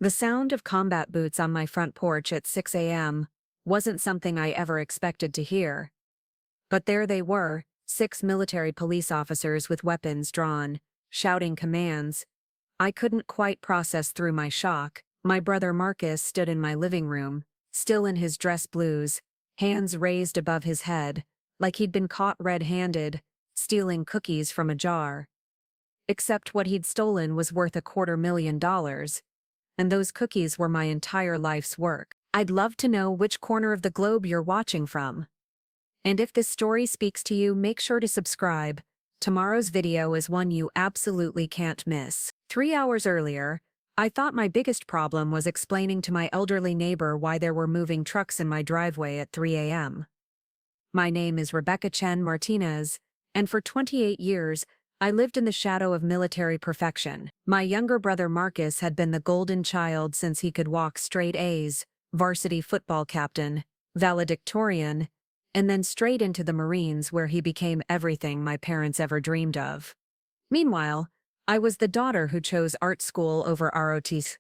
The sound of combat boots on my front porch at 6 a.m. wasn't something I ever expected to hear. But there they were, 6 military police officers with weapons drawn, shouting commands. I couldn't quite process through my shock. My brother Marcus stood in my living room, still in his dress blues, hands raised above his head, like he'd been caught red-handed, stealing cookies from a jar. Except what he'd stolen was worth $250,000, and those cookies were my entire life's work. I'd love to know which corner of the globe you're watching from. And if this story speaks to you, make sure to subscribe. Tomorrow's video is one you absolutely can't miss. 3 hours earlier, I thought my biggest problem was explaining to my elderly neighbor why there were moving trucks in my driveway at 3 a.m. My name is Rebecca Chen Martinez, and for 28 years, I lived in the shadow of military perfection. My younger brother Marcus had been the golden child since he could walk straight A's, varsity football captain, valedictorian, and then straight into the Marines where he became everything my parents ever dreamed of. Meanwhile, I was the daughter who chose art school over ROTC,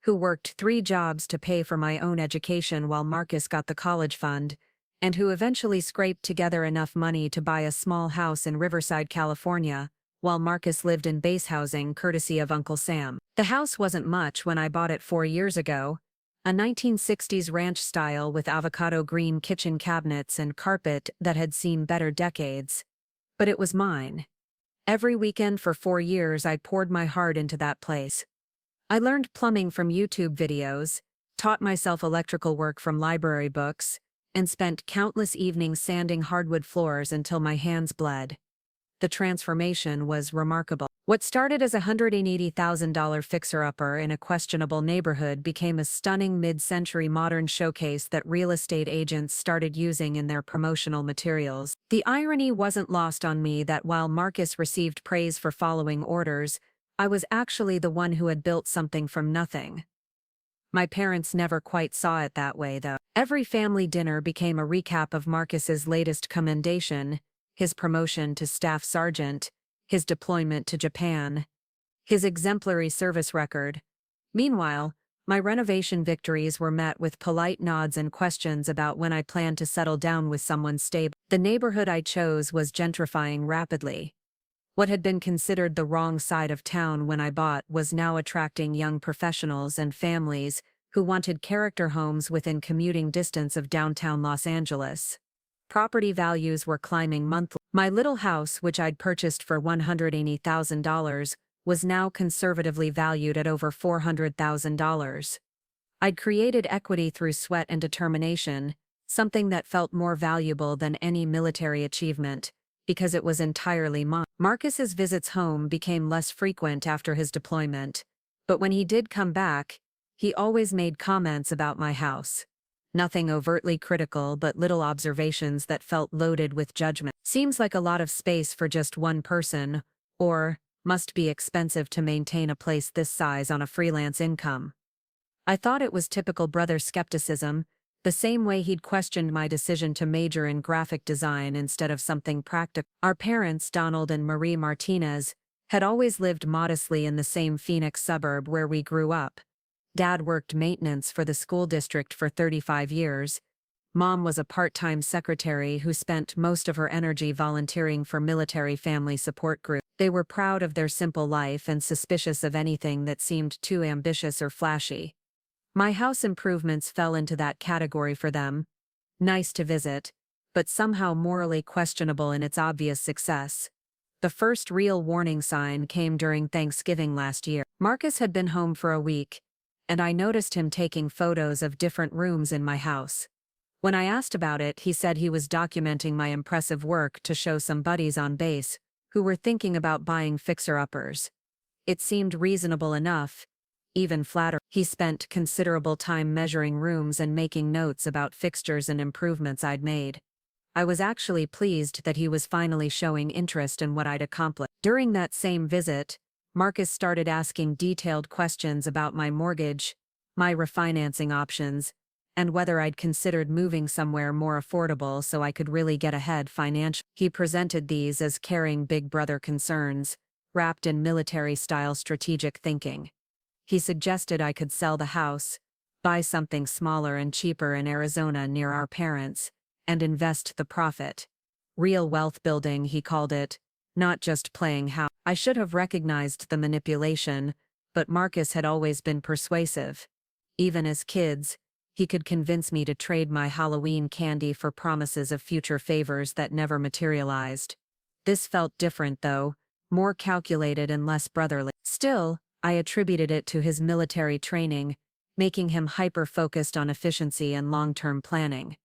who worked 3 jobs to pay for my own education while Marcus got the college fund, and who eventually scraped together enough money to buy a small house in Riverside, California, while Marcus lived in base housing courtesy of Uncle Sam. The house wasn't much when I bought it 4 years ago, a 1960s ranch style with avocado green kitchen cabinets and carpet that had seen better decades. But it was mine. Every weekend for 4 years I poured my heart into that place. I learned plumbing from YouTube videos, taught myself electrical work from library books, and spent countless evenings sanding hardwood floors until my hands bled. The transformation was remarkable. What started as a $180,000 fixer-upper in a questionable neighborhood became a stunning mid-century modern showcase that real estate agents started using in their promotional materials. The irony wasn't lost on me that while Marcus received praise for following orders, I was actually the one who had built something from nothing. My parents never quite saw it that way, though. Every family dinner became a recap of Marcus's latest commendation, his promotion to staff sergeant, his deployment to Japan, his exemplary service record. Meanwhile, my renovation victories were met with polite nods and questions about when I planned to settle down with someone stable. The neighborhood I chose was gentrifying rapidly. What had been considered the wrong side of town when I bought was now attracting young professionals and families who wanted character homes within commuting distance of downtown Los Angeles. Property values were climbing monthly. My little house, which I'd purchased for $180,000, was now conservatively valued at over $400,000. I'd created equity through sweat and determination, something that felt more valuable than any military achievement, because it was entirely mine. Marcus's visits home became less frequent after his deployment, but when he did come back, he always made comments about my house. Nothing overtly critical, but little observations that felt loaded with judgment. Seems like a lot of space for just one person, or must be expensive to maintain a place this size on a freelance income. I thought it was typical brother skepticism, the same way he'd questioned my decision to major in graphic design instead of something practical. Our parents, Donald and Marie Martinez, had always lived modestly in the same Phoenix suburb where we grew up. Dad worked maintenance for the school district for 35 years. Mom was a part-time secretary who spent most of her energy volunteering for military family support groups. They were proud of their simple life and suspicious of anything that seemed too ambitious or flashy. My house improvements fell into that category for them. Nice to visit, but somehow morally questionable in its obvious success. The first real warning sign came during Thanksgiving last year. Marcus had been home for a week, and I noticed him taking photos of different rooms in my house. When I asked about it, he said he was documenting my impressive work to show some buddies on base who were thinking about buying fixer-uppers. It seemed reasonable enough, even flattering. He spent considerable time measuring rooms and making notes about fixtures and improvements I'd made. I was actually pleased that he was finally showing interest in what I'd accomplished. During that same visit, Marcus started asking detailed questions about my mortgage, my refinancing options, and whether I'd considered moving somewhere more affordable so I could really get ahead financially. He presented these as caring big brother concerns, wrapped in military-style strategic thinking. He suggested I could sell the house, buy something smaller and cheaper in Arizona near our parents, and invest the profit. Real wealth building, he called it, not just playing house. I should have recognized the manipulation, but Marcus had always been persuasive. Even as kids, he could convince me to trade my Halloween candy for promises of future favors that never materialized. This felt different though, more calculated and less brotherly. Still, I attributed it to his military training, making him hyper-focused on efficiency and long-term planning.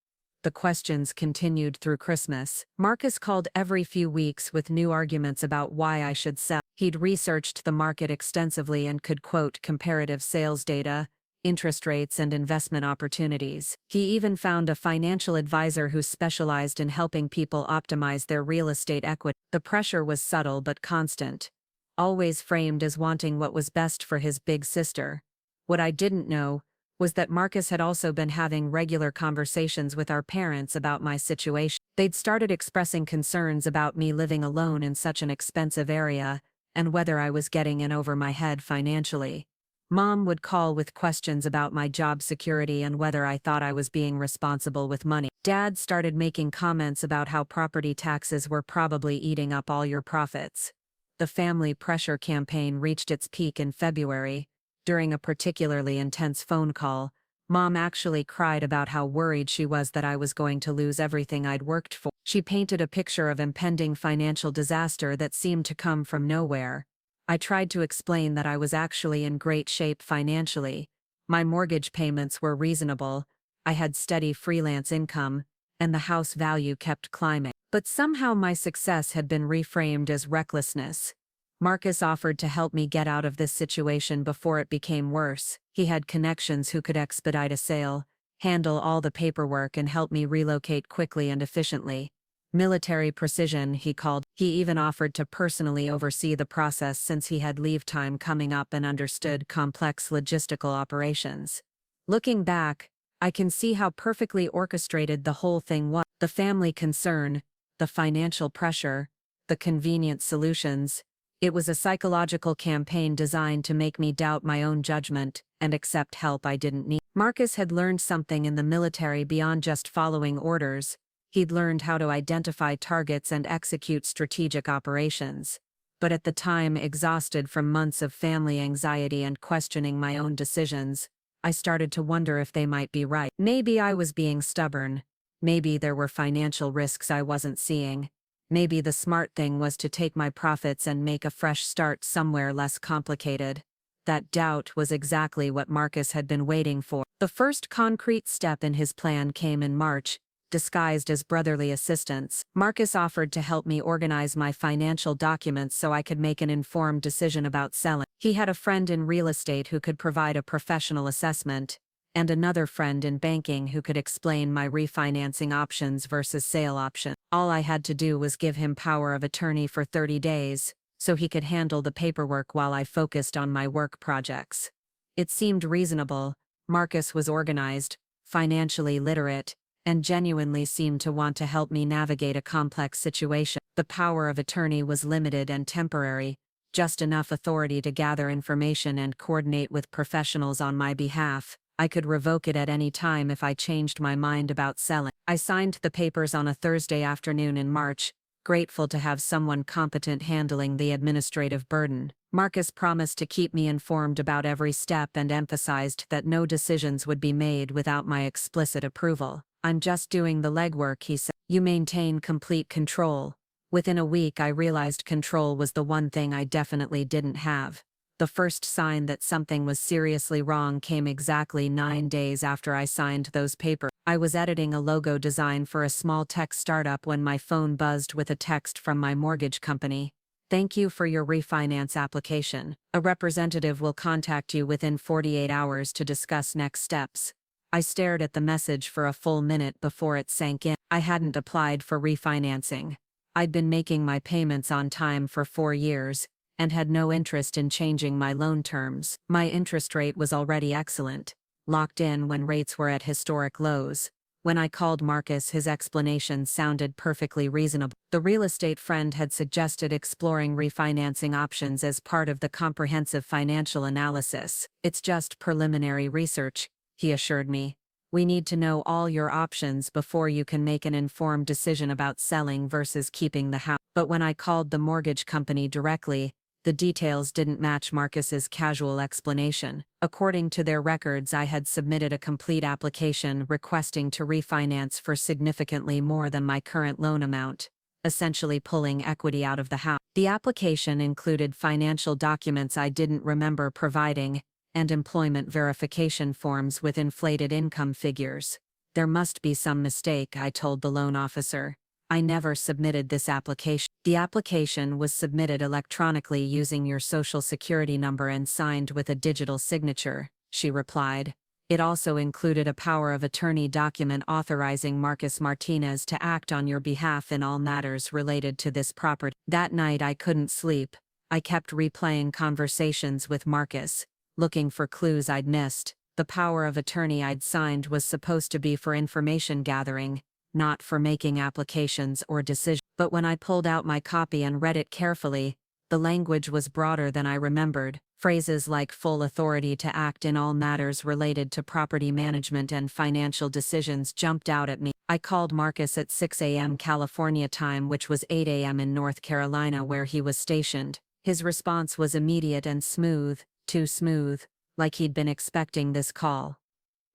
The questions continued through Christmas. Marcus called every few weeks with new arguments about why I should sell. He'd researched the market extensively and could quote comparative sales data, interest rates, and investment opportunities. He even found a financial advisor who specialized in helping people optimize their real estate equity. The pressure was subtle but constant, always framed as wanting what was best for his big sister. What I didn't know was that Marcus had also been having regular conversations with our parents about my situation. They'd started expressing concerns about me living alone in such an expensive area, and whether I was getting in over my head financially. Mom would call with questions about my job security and whether I thought I was being responsible with money. Dad started making comments about how property taxes were probably eating up all your profits. The family pressure campaign reached its peak in February. During a particularly intense phone call, Mom actually cried about how worried she was that I was going to lose everything I'd worked for. She painted a picture of impending financial disaster that seemed to come from nowhere. I tried to explain that I was actually in great shape financially. My mortgage payments were reasonable, I had steady freelance income, and the house value kept climbing. But somehow my success had been reframed as recklessness. Marcus offered to help me get out of this situation before it became worse. He had connections who could expedite a sale, handle all the paperwork, and help me relocate quickly and efficiently. Military precision, he called. He even offered to personally oversee the process since he had leave time coming up and understood complex logistical operations. Looking back, I can see how perfectly orchestrated the whole thing was. The family concern, the financial pressure, the convenient solutions. It was a psychological campaign designed to make me doubt my own judgment and accept help I didn't need. Marcus had learned something in the military beyond just following orders. He'd learned how to identify targets and execute strategic operations. But at the time, exhausted from months of family anxiety and questioning my own decisions, I started to wonder if they might be right. Maybe I was being stubborn. Maybe there were financial risks I wasn't seeing. Maybe the smart thing was to take my profits and make a fresh start somewhere less complicated. That doubt was exactly what Marcus had been waiting for. The first concrete step in his plan came in March, disguised as brotherly assistance. Marcus offered to help me organize my financial documents so I could make an informed decision about selling. He had a friend in real estate who could provide a professional assessment, and another friend in banking who could explain my refinancing options versus sale options. All I had to do was give him power of attorney for 30 days, so he could handle the paperwork while I focused on my work projects. It seemed reasonable. Marcus was organized, financially literate, and genuinely seemed to want to help me navigate a complex situation. The power of attorney was limited and temporary, just enough authority to gather information and coordinate with professionals on my behalf. I could revoke it at any time if I changed my mind about selling. I signed the papers on a Thursday afternoon in March, grateful to have someone competent handling the administrative burden. Marcus promised to keep me informed about every step and emphasized that no decisions would be made without my explicit approval. "I'm just doing the legwork," he said. "You maintain complete control." Within a week I realized control was the one thing I definitely didn't have. The first sign that something was seriously wrong came exactly 9 days after I signed those papers. I was editing a logo design for a small tech startup when my phone buzzed with a text from my mortgage company. "Thank you for your refinance application. A representative will contact you within 48 hours to discuss next steps." I stared at the message for a full minute before it sank in. I hadn't applied for refinancing. I'd been making my payments on time for 4 years, and had no interest in changing my loan terms. My interest rate was already excellent, locked in when rates were at historic lows. When I called Marcus, his explanation sounded perfectly reasonable. The real estate friend had suggested exploring refinancing options as part of the comprehensive financial analysis. It's just preliminary research, he assured me. We need to know all your options before you can make an informed decision about selling versus keeping the house. But when I called the mortgage company directly, the details didn't match Marcus's casual explanation. According to their records, I had submitted a complete application requesting to refinance for significantly more than my current loan amount, essentially pulling equity out of the house. The application included financial documents I didn't remember providing, and employment verification forms with inflated income figures. There must be some mistake, I told the loan officer. I never submitted this application. The application was submitted electronically using your social security number and signed with a digital signature, she replied. It also included a power of attorney document authorizing Marcus Martinez to act on your behalf in all matters related to this property. That night I couldn't sleep. I kept replaying conversations with Marcus, looking for clues I'd missed. The power of attorney I'd signed was supposed to be for information gathering, not for making applications or decisions. But when I pulled out my copy and read it carefully, the language was broader than I remembered. Phrases like full authority to act in all matters related to property management and financial decisions jumped out at me. I called Marcus at 6 a.m. California time, which was 8 a.m. in North Carolina where he was stationed. His response was immediate and smooth, too smooth, like he'd been expecting this call.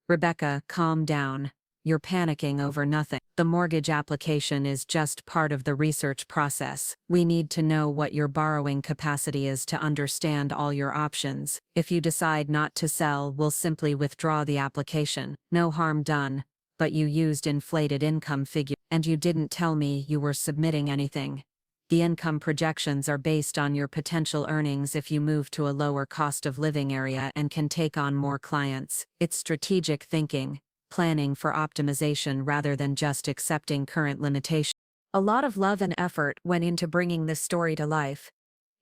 "Rebecca, calm down. You're panicking over nothing. The mortgage application is just part of the research process. We need to know what your borrowing capacity is to understand all your options. If you decide not to sell, we'll simply withdraw the application. No harm done, but you used inflated income figure, and you didn't tell me you were submitting anything. The income projections are based on your potential earnings if you move to a lower cost of living area and can take on more clients. It's strategic thinking. Planning for optimization rather than just accepting current limitations." A lot of love and effort went into bringing this story to life.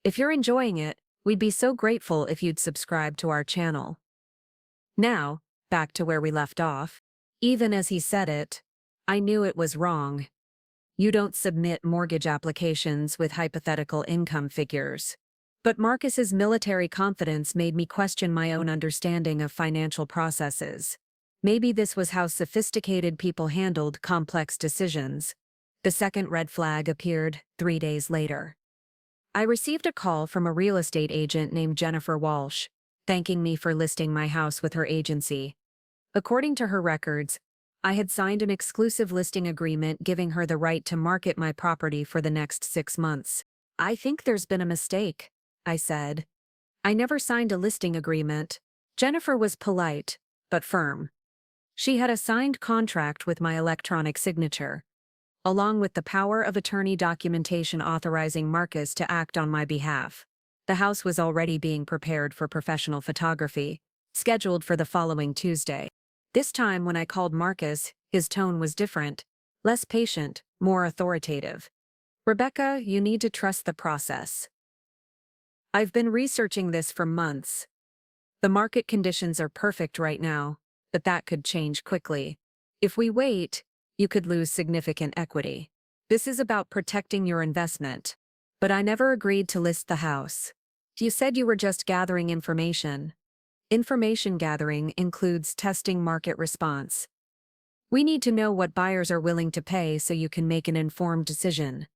If you're enjoying it, we'd be so grateful if you'd subscribe to our channel. Now, back to where we left off. Even as he said it, I knew it was wrong. You don't submit mortgage applications with hypothetical income figures. But Marcus's military confidence made me question my own understanding of financial processes. Maybe this was how sophisticated people handled complex decisions. The second red flag appeared 3 days later. I received a call from a real estate agent named Jennifer Walsh, thanking me for listing my house with her agency. According to her records, I had signed an exclusive listing agreement giving her the right to market my property for the next 6 months. "I think there's been a mistake," I said. "I never signed a listing agreement." Jennifer was polite, but firm. She had a signed contract with my electronic signature, along with the power of attorney documentation authorizing Marcus to act on my behalf. The house was already being prepared for professional photography, scheduled for the following Tuesday. This time when I called Marcus, his tone was different, less patient, more authoritative. "Rebecca, you need to trust the process. I've been researching this for months. The market conditions are perfect right now, but that could change quickly. If we wait, you could lose significant equity. This is about protecting your investment. But I never agreed to list the house. You said you were just gathering information." Information gathering includes testing market response. We need to know what buyers are willing to pay so you can make an informed decision.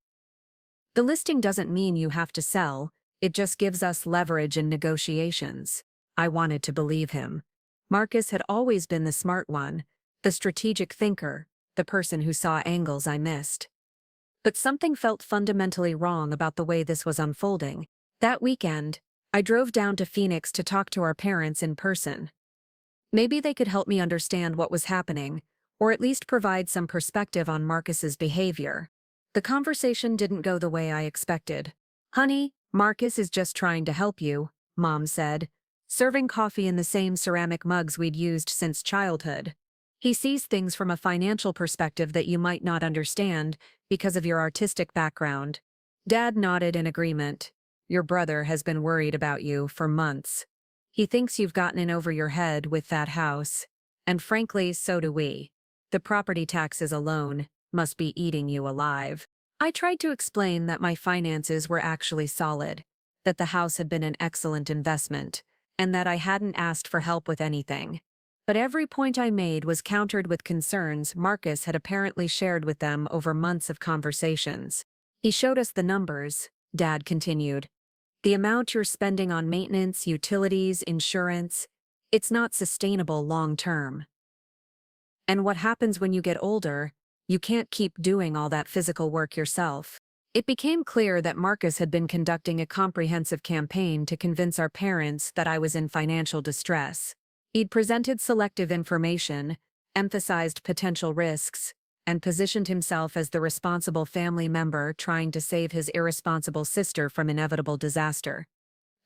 The listing doesn't mean you have to sell, it just gives us leverage in negotiations. I wanted to believe him. Marcus had always been the smart one, the strategic thinker, the person who saw angles I missed. But something felt fundamentally wrong about the way this was unfolding. That weekend, I drove down to Phoenix to talk to our parents in person. Maybe they could help me understand what was happening, or at least provide some perspective on Marcus's behavior. The conversation didn't go the way I expected. "Honey, Marcus is just trying to help you," Mom said, serving coffee in the same ceramic mugs we'd used since childhood. "He sees things from a financial perspective that you might not understand because of your artistic background." Dad nodded in agreement. "Your brother has been worried about you for months. He thinks you've gotten in over your head with that house. And frankly, so do we. The property taxes alone must be eating you alive. I tried to explain that my finances were actually solid, that the house had been an excellent investment, and that I hadn't asked for help with anything. But every point I made was countered with concerns Marcus had apparently shared with them over months of conversations. He showed us the numbers, Dad continued. The amount you're spending on maintenance, utilities, insurance, it's not sustainable long term. And what happens when you get older? You can't keep doing all that physical work yourself. It became clear that Marcus had been conducting a comprehensive campaign to convince our parents that I was in financial distress. He'd presented selective information, emphasized potential risks, and positioned himself as the responsible family member trying to save his irresponsible sister from inevitable disaster.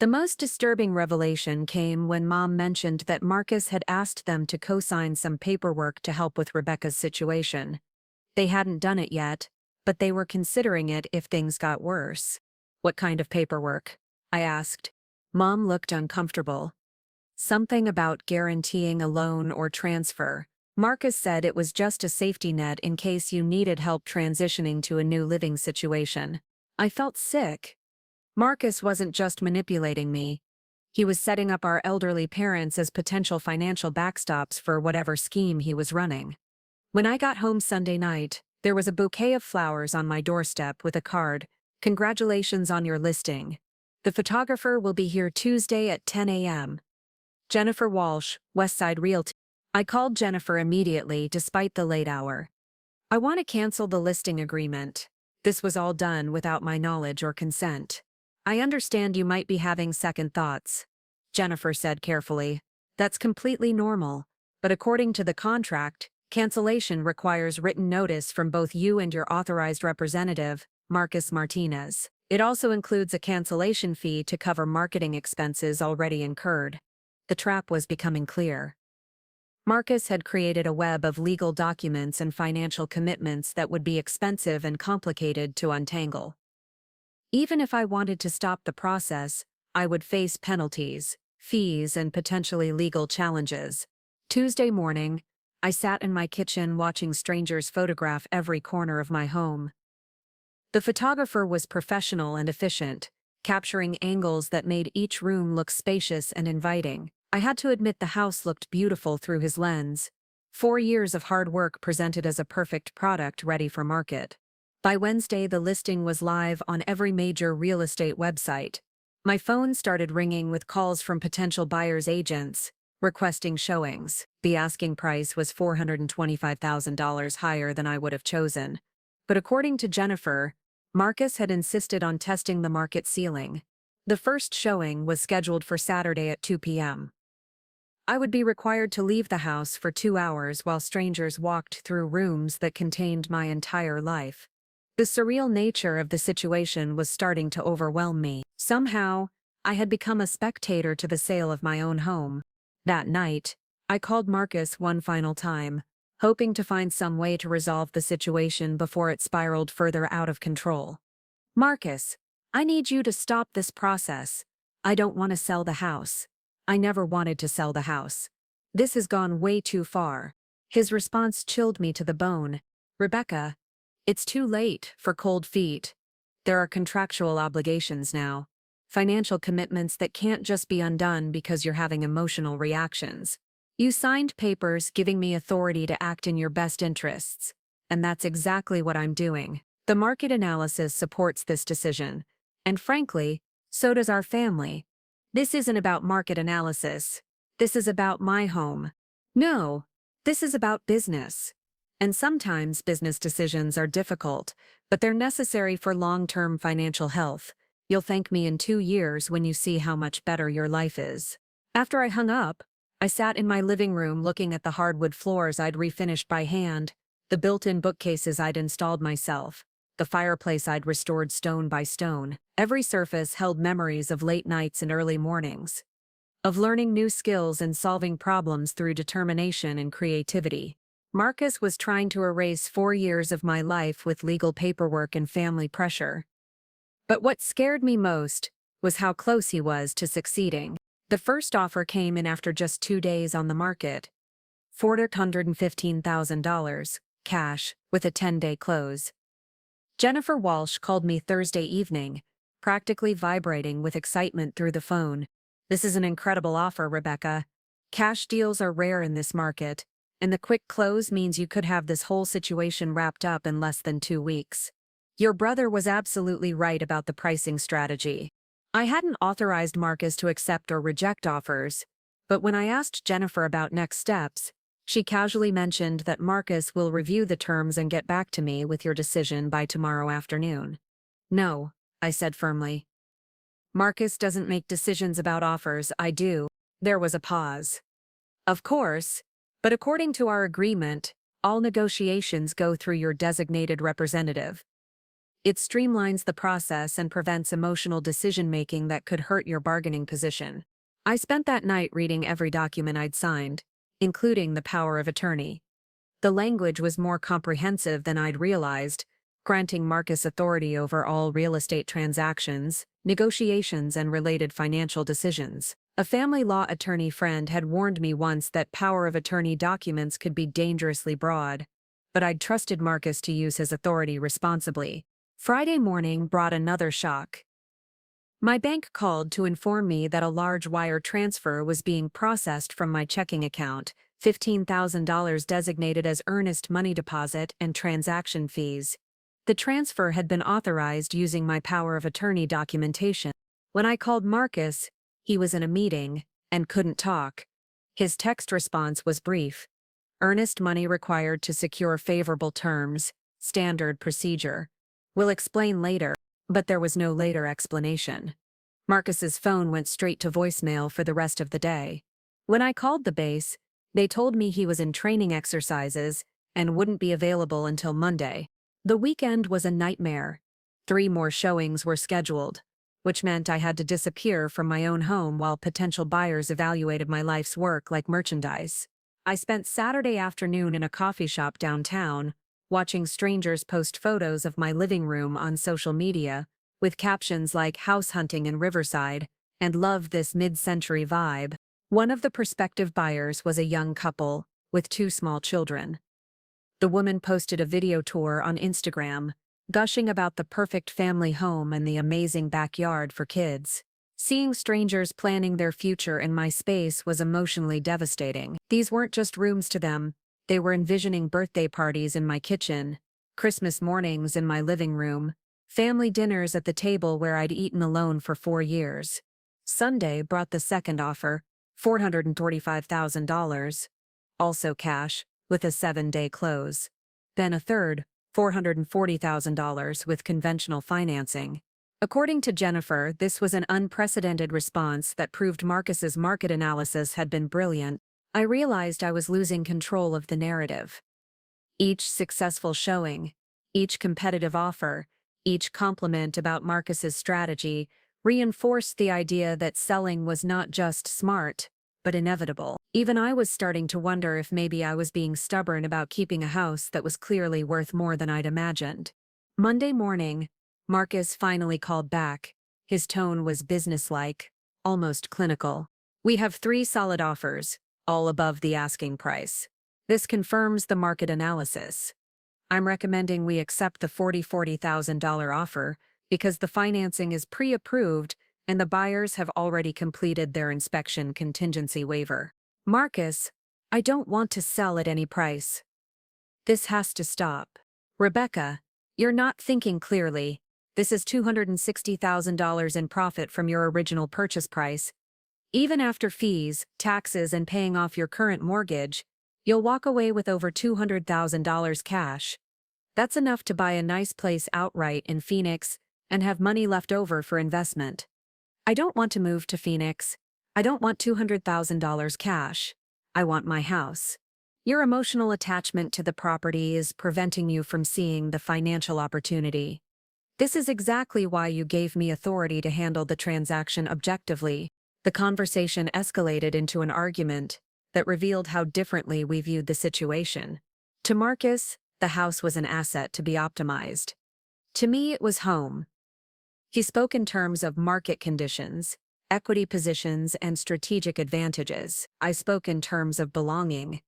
The most disturbing revelation came when Mom mentioned that Marcus had asked them to co-sign some paperwork to help with Rebecca's situation. They hadn't done it yet, but they were considering it if things got worse. What kind of paperwork? I asked. Mom looked uncomfortable. Something about guaranteeing a loan or transfer. Marcus said it was just a safety net in case you needed help transitioning to a new living situation. I felt sick. Marcus wasn't just manipulating me. He was setting up our elderly parents as potential financial backstops for whatever scheme he was running. When I got home Sunday night, there was a bouquet of flowers on my doorstep with a card, "Congratulations on your listing. The photographer will be here Tuesday at 10 a.m. Jennifer Walsh, Westside Realty." I called Jennifer immediately despite the late hour. "I want to cancel the listing agreement. This was all done without my knowledge or consent. I understand you might be having second thoughts," Jennifer said carefully. "That's completely normal, but according to the contract, cancellation requires written notice from both you and your authorized representative, Marcus Martinez. It also includes a cancellation fee to cover marketing expenses already incurred." The trap was becoming clear. Marcus had created a web of legal documents and financial commitments that would be expensive and complicated to untangle. Even if I wanted to stop the process, I would face penalties, fees, and potentially legal challenges. Tuesday morning, I sat in my kitchen watching strangers photograph every corner of my home. The photographer was professional and efficient, capturing angles that made each room look spacious and inviting. I had to admit the house looked beautiful through his lens. 4 years of hard work presented as a perfect product ready for market. By Wednesday, the listing was live on every major real estate website. My phone started ringing with calls from potential buyers' agents, requesting showings. The asking price was $425,000 higher than I would have chosen. But according to Jennifer, Marcus had insisted on testing the market ceiling. The first showing was scheduled for Saturday at 2 p.m. I would be required to leave the house for 2 hours while strangers walked through rooms that contained my entire life. The surreal nature of the situation was starting to overwhelm me. Somehow, I had become a spectator to the sale of my own home. That night, I called Marcus one final time, hoping to find some way to resolve the situation before it spiraled further out of control. "Marcus, I need you to stop this process. I don't want to sell the house. I never wanted to sell the house. This has gone way too far." His response chilled me to the bone. "Rebecca, it's too late for cold feet. There are contractual obligations now. Financial commitments that can't just be undone because you're having emotional reactions. You signed papers giving me authority to act in your best interests, and that's exactly what I'm doing. The market analysis supports this decision, and frankly, so does our family. This isn't about market analysis. This is about my home. No, this is about business. And sometimes business decisions are difficult, but they're necessary for long-term financial health. You'll thank me in 2 years when you see how much better your life is." After I hung up, I sat in my living room looking at the hardwood floors I'd refinished by hand, the built-in bookcases I'd installed myself, the fireplace I'd restored stone by stone. Every surface held memories of late nights and early mornings, of learning new skills and solving problems through determination and creativity. Marcus was trying to erase 4 years of my life with legal paperwork and family pressure. But what scared me most was how close he was to succeeding. The first offer came in after just 2 days on the market. $415,000, cash, with a 10-day close. Jennifer Walsh called me Thursday evening, practically vibrating with excitement through the phone. "This is an incredible offer, Rebecca. Cash deals are rare in this market, and the quick close means you could have this whole situation wrapped up in less than 2 weeks. Your brother was absolutely right about the pricing strategy." I hadn't authorized Marcus to accept or reject offers, but when I asked Jennifer about next steps, she casually mentioned that Marcus will review the terms and get back to me with your decision by tomorrow afternoon. "No," I said firmly. "Marcus doesn't make decisions about offers, I do." There was a pause. "Of course, but according to our agreement, all negotiations go through your designated representative. It streamlines the process and prevents emotional decision-making that could hurt your bargaining position." I spent that night reading every document I'd signed, including the power of attorney. The language was more comprehensive than I'd realized, granting Marcus authority over all real estate transactions, negotiations, and related financial decisions. A family law attorney friend had warned me once that power of attorney documents could be dangerously broad, but I'd trusted Marcus to use his authority responsibly. Friday morning brought another shock. My bank called to inform me that a large wire transfer was being processed from my checking account, $15,000 designated as earnest money deposit and transaction fees. The transfer had been authorized using my power of attorney documentation. When I called Marcus, he was in a meeting and couldn't talk. His text response was brief. "Earnest money required to secure favorable terms, standard procedure. We'll explain later." But there was no later explanation. Marcus's phone went straight to voicemail for the rest of the day. When I called the base, they told me he was in training exercises and wouldn't be available until Monday. The weekend was a nightmare. 3 more showings were scheduled, which meant I had to disappear from my own home while potential buyers evaluated my life's work like merchandise. I spent Saturday afternoon in a coffee shop downtown, watching strangers post photos of my living room on social media, with captions like "house hunting in Riverside" and "love this mid-century vibe." One of the prospective buyers was a young couple, with 2 small children. The woman posted a video tour on Instagram, gushing about the perfect family home and the amazing backyard for kids. Seeing strangers planning their future in my space was emotionally devastating. These weren't just rooms to them. They were envisioning birthday parties in my kitchen, Christmas mornings in my living room, family dinners at the table where I'd eaten alone for 4 years. Sunday brought the second offer, $445,000, also cash, with a 7-day close. Then a third, $440,000 with conventional financing. According to Jennifer, this was an unprecedented response that proved Marcus's market analysis had been brilliant. I realized I was losing control of the narrative. Each successful showing, each competitive offer, each compliment about Marcus's strategy reinforced the idea that selling was not just smart, but inevitable. Even I was starting to wonder if maybe I was being stubborn about keeping a house that was clearly worth more than I'd imagined. Monday morning, Marcus finally called back. His tone was businesslike, almost clinical. "We have 3 solid offers, all above the asking price. This confirms the market analysis. I'm recommending we accept the $40,000 offer because the financing is pre-approved and the buyers have already completed their inspection contingency waiver." "Marcus, I don't want to sell at any price. This has to stop." "Rebecca, you're not thinking clearly. This is $260,000 in profit from your original purchase price. Even after fees, taxes, and paying off your current mortgage, you'll walk away with over $200,000 cash. That's enough to buy a nice place outright in Phoenix and have money left over for investment." "I don't want to move to Phoenix. I don't want $200,000 cash. I want my house." "Your emotional attachment to the property is preventing you from seeing the financial opportunity. This is exactly why you gave me authority to handle the transaction objectively." The conversation escalated into an argument that revealed how differently we viewed the situation. To Marcus, the house was an asset to be optimized. To me, it was home. He spoke in terms of market conditions, equity positions, and strategic advantages. I spoke in terms of belonging.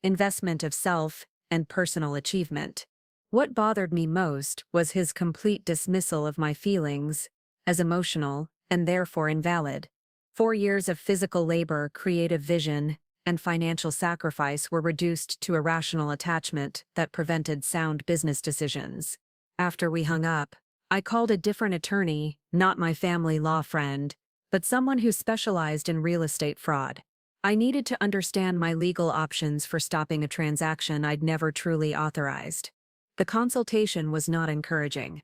investment of self and personal achievement. What bothered me most was his complete dismissal of my feelings as emotional and therefore invalid. 4 years of physical labor, creative vision, and financial sacrifice were reduced to irrational attachment that prevented sound business decisions. After we hung up, I called a different attorney, not my family law friend, but someone who specialized in real estate fraud. I needed to understand my legal options for stopping a transaction I'd never truly authorized. The consultation was not encouraging.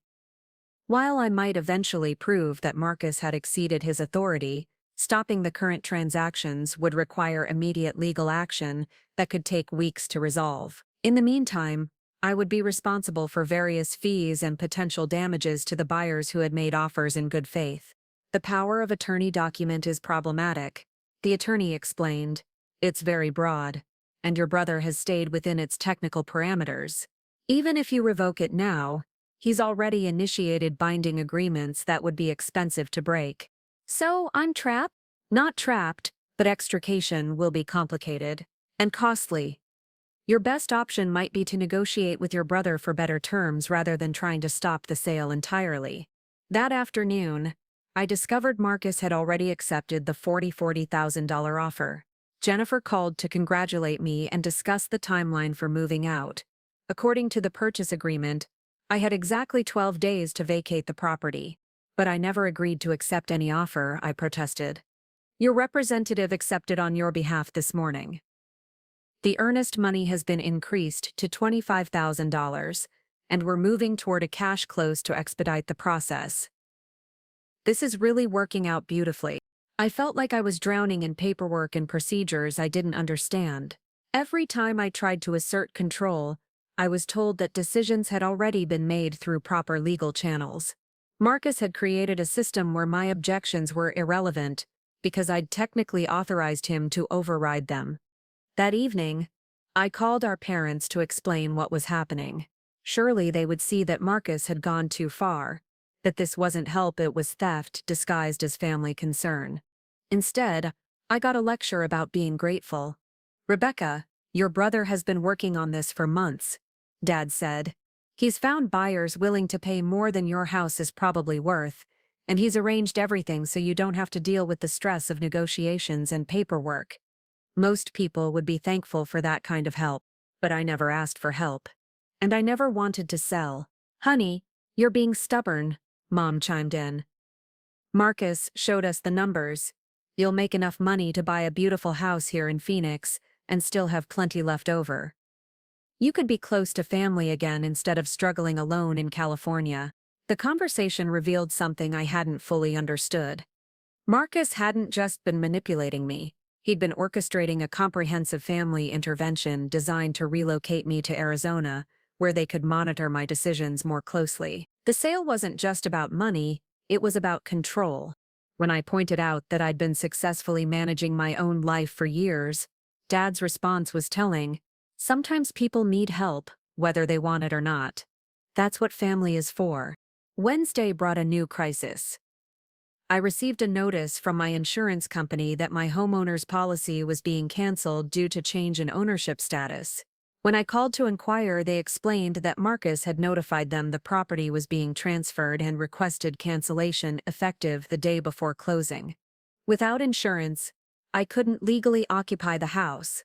While I might eventually prove that Marcus had exceeded his authority, stopping the current transactions would require immediate legal action that could take weeks to resolve. In the meantime, I would be responsible for various fees and potential damages to the buyers who had made offers in good faith. The power of attorney document is problematic, the attorney explained. It's very broad, and your brother has stayed within its technical parameters. Even if you revoke it now, he's already initiated binding agreements that would be expensive to break. So I'm trapped? Not trapped, but extrication will be complicated and costly. Your best option might be to negotiate with your brother for better terms rather than trying to stop the sale entirely. That afternoon, I discovered Marcus had already accepted the $40,000 offer. Jennifer called to congratulate me and discuss the timeline for moving out. According to the purchase agreement, I had exactly 12 days to vacate the property. But I never agreed to accept any offer, I protested. Your representative accepted on your behalf this morning. The earnest money has been increased to $25,000, and we're moving toward a cash close to expedite the process. This is really working out beautifully. I felt like I was drowning in paperwork and procedures I didn't understand. Every time I tried to assert control, I was told that decisions had already been made through proper legal channels. Marcus had created a system where my objections were irrelevant because I'd technically authorized him to override them. That evening, I called our parents to explain what was happening. Surely they would see that Marcus had gone too far, that this wasn't help, it was theft disguised as family concern. Instead, I got a lecture about being grateful. Rebecca, your brother has been working on this for months, Dad said. He's found buyers willing to pay more than your house is probably worth, and he's arranged everything so you don't have to deal with the stress of negotiations and paperwork. Most people would be thankful for that kind of help, but I never asked for help. And I never wanted to sell. Honey, you're being stubborn, Mom chimed in. Marcus showed us the numbers. You'll make enough money to buy a beautiful house here in Phoenix and still have plenty left over. You could be close to family again instead of struggling alone in California. The conversation revealed something I hadn't fully understood. Marcus hadn't just been manipulating me. He'd been orchestrating a comprehensive family intervention designed to relocate me to Arizona, where they could monitor my decisions more closely. The sale wasn't just about money, it was about control. When I pointed out that I'd been successfully managing my own life for years, Dad's response was telling. Sometimes people need help, whether they want it or not. That's what family is for. Wednesday brought a new crisis. I received a notice from my insurance company that my homeowner's policy was being canceled due to change in ownership status. When I called to inquire, they explained that Marcus had notified them the property was being transferred and requested cancellation effective the day before closing. Without insurance, I couldn't legally occupy the house.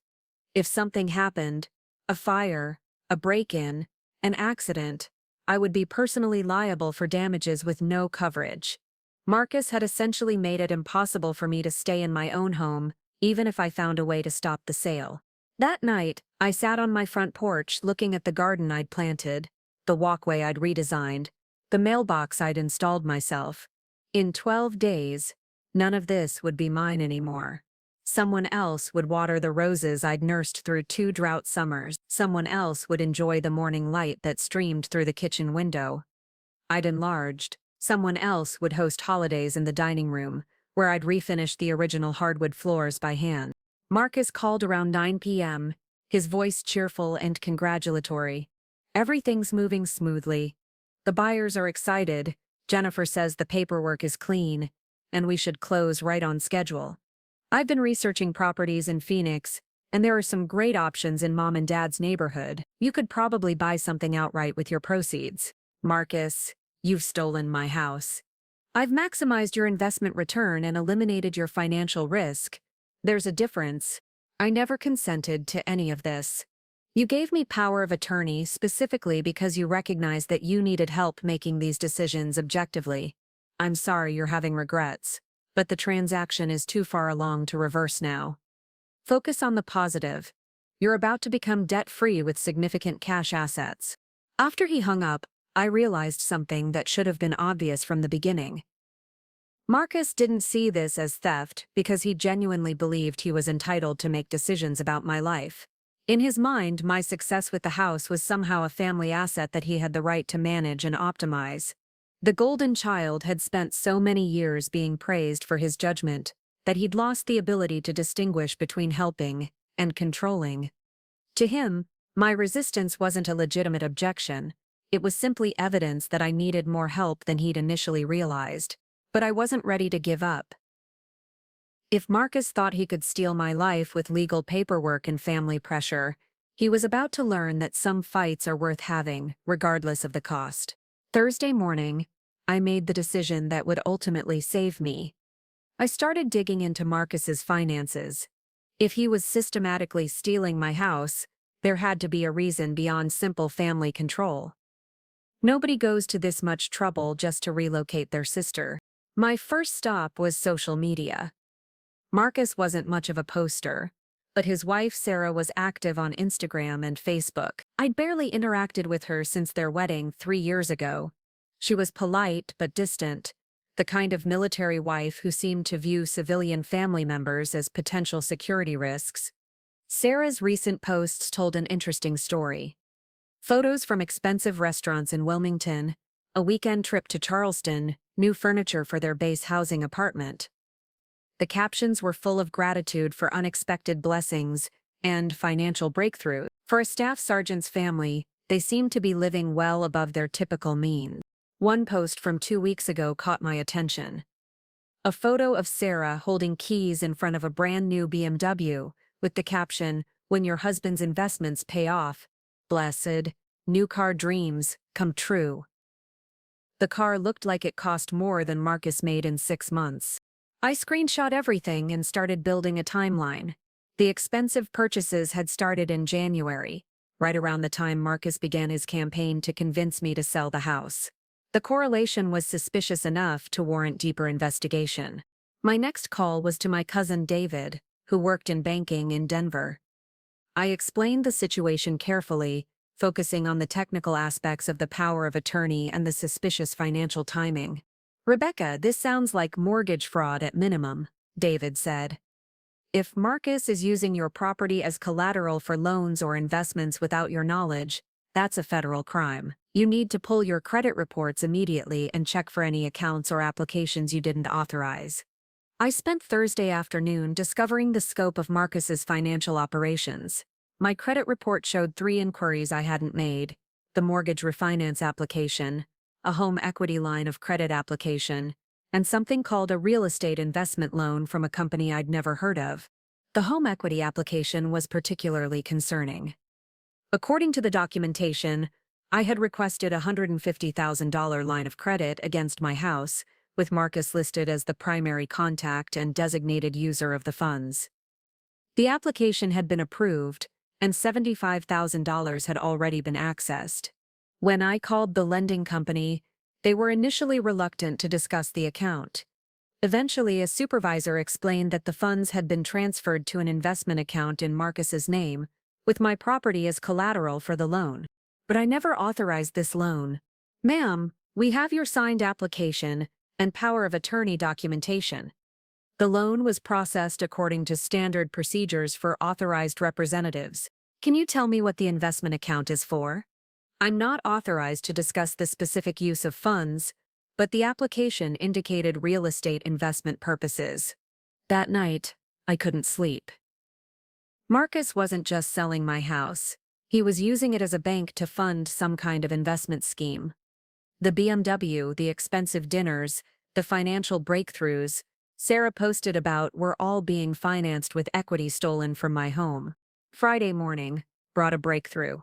If something happened, a fire, a break-in, an accident, I would be personally liable for damages with no coverage. Marcus had essentially made it impossible for me to stay in my own home, even if I found a way to stop the sale. That night, I sat on my front porch looking at the garden I'd planted, the walkway I'd redesigned, the mailbox I'd installed myself. In 12 days, none of this would be mine anymore. Someone else would water the roses I'd nursed through 2 drought summers. Someone else would enjoy the morning light that streamed through the kitchen window. I'd enlarged. Someone else would host holidays in the dining room, where I'd refinished the original hardwood floors by hand. Marcus called around 9 p.m., his voice cheerful and congratulatory. Everything's moving smoothly. The buyers are excited. Jennifer says the paperwork is clean, and we should close right on schedule. I've been researching properties in Phoenix, And there are some great options in mom and dad's neighborhood. You could probably buy something outright with your proceeds. Marcus, you've stolen my house. I've maximized your investment return and eliminated your financial risk. There's a difference. I never consented to any of this. You gave me power of attorney specifically because you recognized that you needed help making these decisions objectively. I'm sorry you're having regrets, but the transaction is too far along to reverse now. Focus on the positive. You're about to become debt-free with significant cash assets. After he hung up, I realized something that should have been obvious from the beginning. Marcus didn't see this as theft because he genuinely believed he was entitled to make decisions about my life. In his mind, my success with the house was somehow a family asset that he had the right to manage and optimize. The golden child had spent so many years being praised for his judgment that he'd lost the ability to distinguish between helping and controlling. To him, my resistance wasn't a legitimate objection. It was simply evidence that I needed more help than he'd initially realized. But I wasn't ready to give up. If Marcus thought he could steal my life with legal paperwork and family pressure, he was about to learn that some fights are worth having, regardless of the cost. Thursday morning, I made the decision that would ultimately save me. I started digging into Marcus's finances. If he was systematically stealing my house, there had to be a reason beyond simple family control. Nobody goes to this much trouble just to relocate their sister. My first stop was social media. Marcus wasn't much of a poster, but his wife Sarah was active on Instagram and Facebook. I'd barely interacted with her since their wedding 3 years ago. She was polite but distant, the kind of military wife who seemed to view civilian family members as potential security risks. Sarah's recent posts told an interesting story. Photos from expensive restaurants in Wilmington, a weekend trip to Charleston, new furniture for their base housing apartment. The captions were full of gratitude for unexpected blessings and financial breakthrough. For a staff sergeant's family, they seemed to be living well above their typical means. One post from 2 weeks ago caught my attention. A photo of Sarah holding keys in front of a brand new BMW, with the caption, "When your husband's investments pay off, blessed, new car dreams come true." The car looked like it cost more than Marcus made in 6 months. I screenshot everything and started building a timeline. The expensive purchases had started in January, right around the time Marcus began his campaign to convince me to sell the house. The correlation was suspicious enough to warrant deeper investigation. My next call was to my cousin David, who worked in banking in Denver. I explained the situation carefully, focusing on the technical aspects of the power of attorney and the suspicious financial timing. "Rebecca, this sounds like mortgage fraud at minimum," David said. "If Marcus is using your property as collateral for loans or investments without your knowledge, that's a federal crime. You need to pull your credit reports immediately and check for any accounts or applications you didn't authorize." I spent Thursday afternoon discovering the scope of Marcus's financial operations. My credit report showed 3 inquiries I hadn't made: the mortgage refinance application, a home equity line of credit application, and something called a real estate investment loan from a company I'd never heard of. The home equity application was particularly concerning. According to the documentation, I had requested a $150,000 line of credit against my house, with Marcus listed as the primary contact and designated user of the funds. The application had been approved, and $75,000 had already been accessed. When I called the lending company, they were initially reluctant to discuss the account. Eventually, a supervisor explained that the funds had been transferred to an investment account in Marcus's name, with my property as collateral for the loan. "But I never authorized this loan." "Ma'am, we have your signed application and power of attorney documentation. The loan was processed according to standard procedures for authorized representatives. Can you tell me what the investment account is for?" I'm not authorized to discuss the specific use of funds, but the application indicated real estate investment purposes. That night, I couldn't sleep. Marcus wasn't just selling my house. He was using it as a bank to fund some kind of investment scheme. The BMW, the expensive dinners, the financial breakthroughs Sarah posted about were all being financed with equity stolen from my home. Friday morning brought a breakthrough.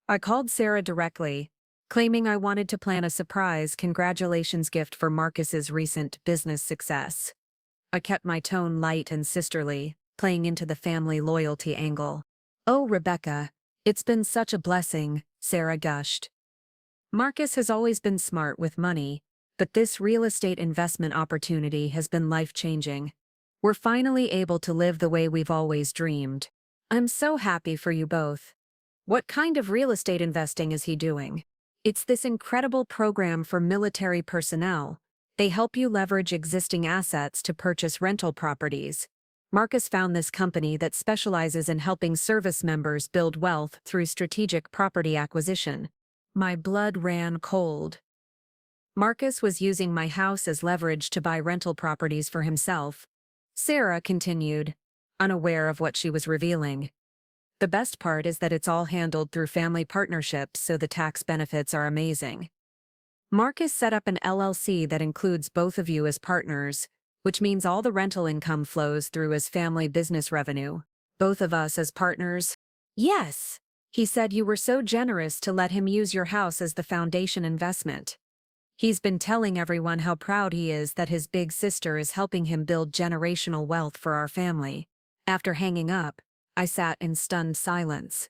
I called Sarah directly, claiming I wanted to plan a surprise congratulations gift for Marcus's recent business success. I kept my tone light and sisterly, playing into the family loyalty angle. "Oh, Rebecca, it's been such a blessing," Sarah gushed. "Marcus has always been smart with money, but this real estate investment opportunity has been life-changing. We're finally able to live the way we've always dreamed. I'm so happy for you both." "What kind of real estate investing is he doing?" "It's this incredible program for military personnel. They help you leverage existing assets to purchase rental properties. Marcus found this company that specializes in helping service members build wealth through strategic property acquisition." My blood ran cold. Marcus was using my house as leverage to buy rental properties for himself. Sarah continued, unaware of what she was revealing. "The best part is that it's all handled through family partnerships, so the tax benefits are amazing. Marcus set up an LLC that includes both of you as partners, which means all the rental income flows through as family business revenue. Both of us as partners?" "Yes. He said you were so generous to let him use your house as the foundation investment. He's been telling everyone how proud he is that his big sister is helping him build generational wealth for our family." After hanging up, I sat in stunned silence.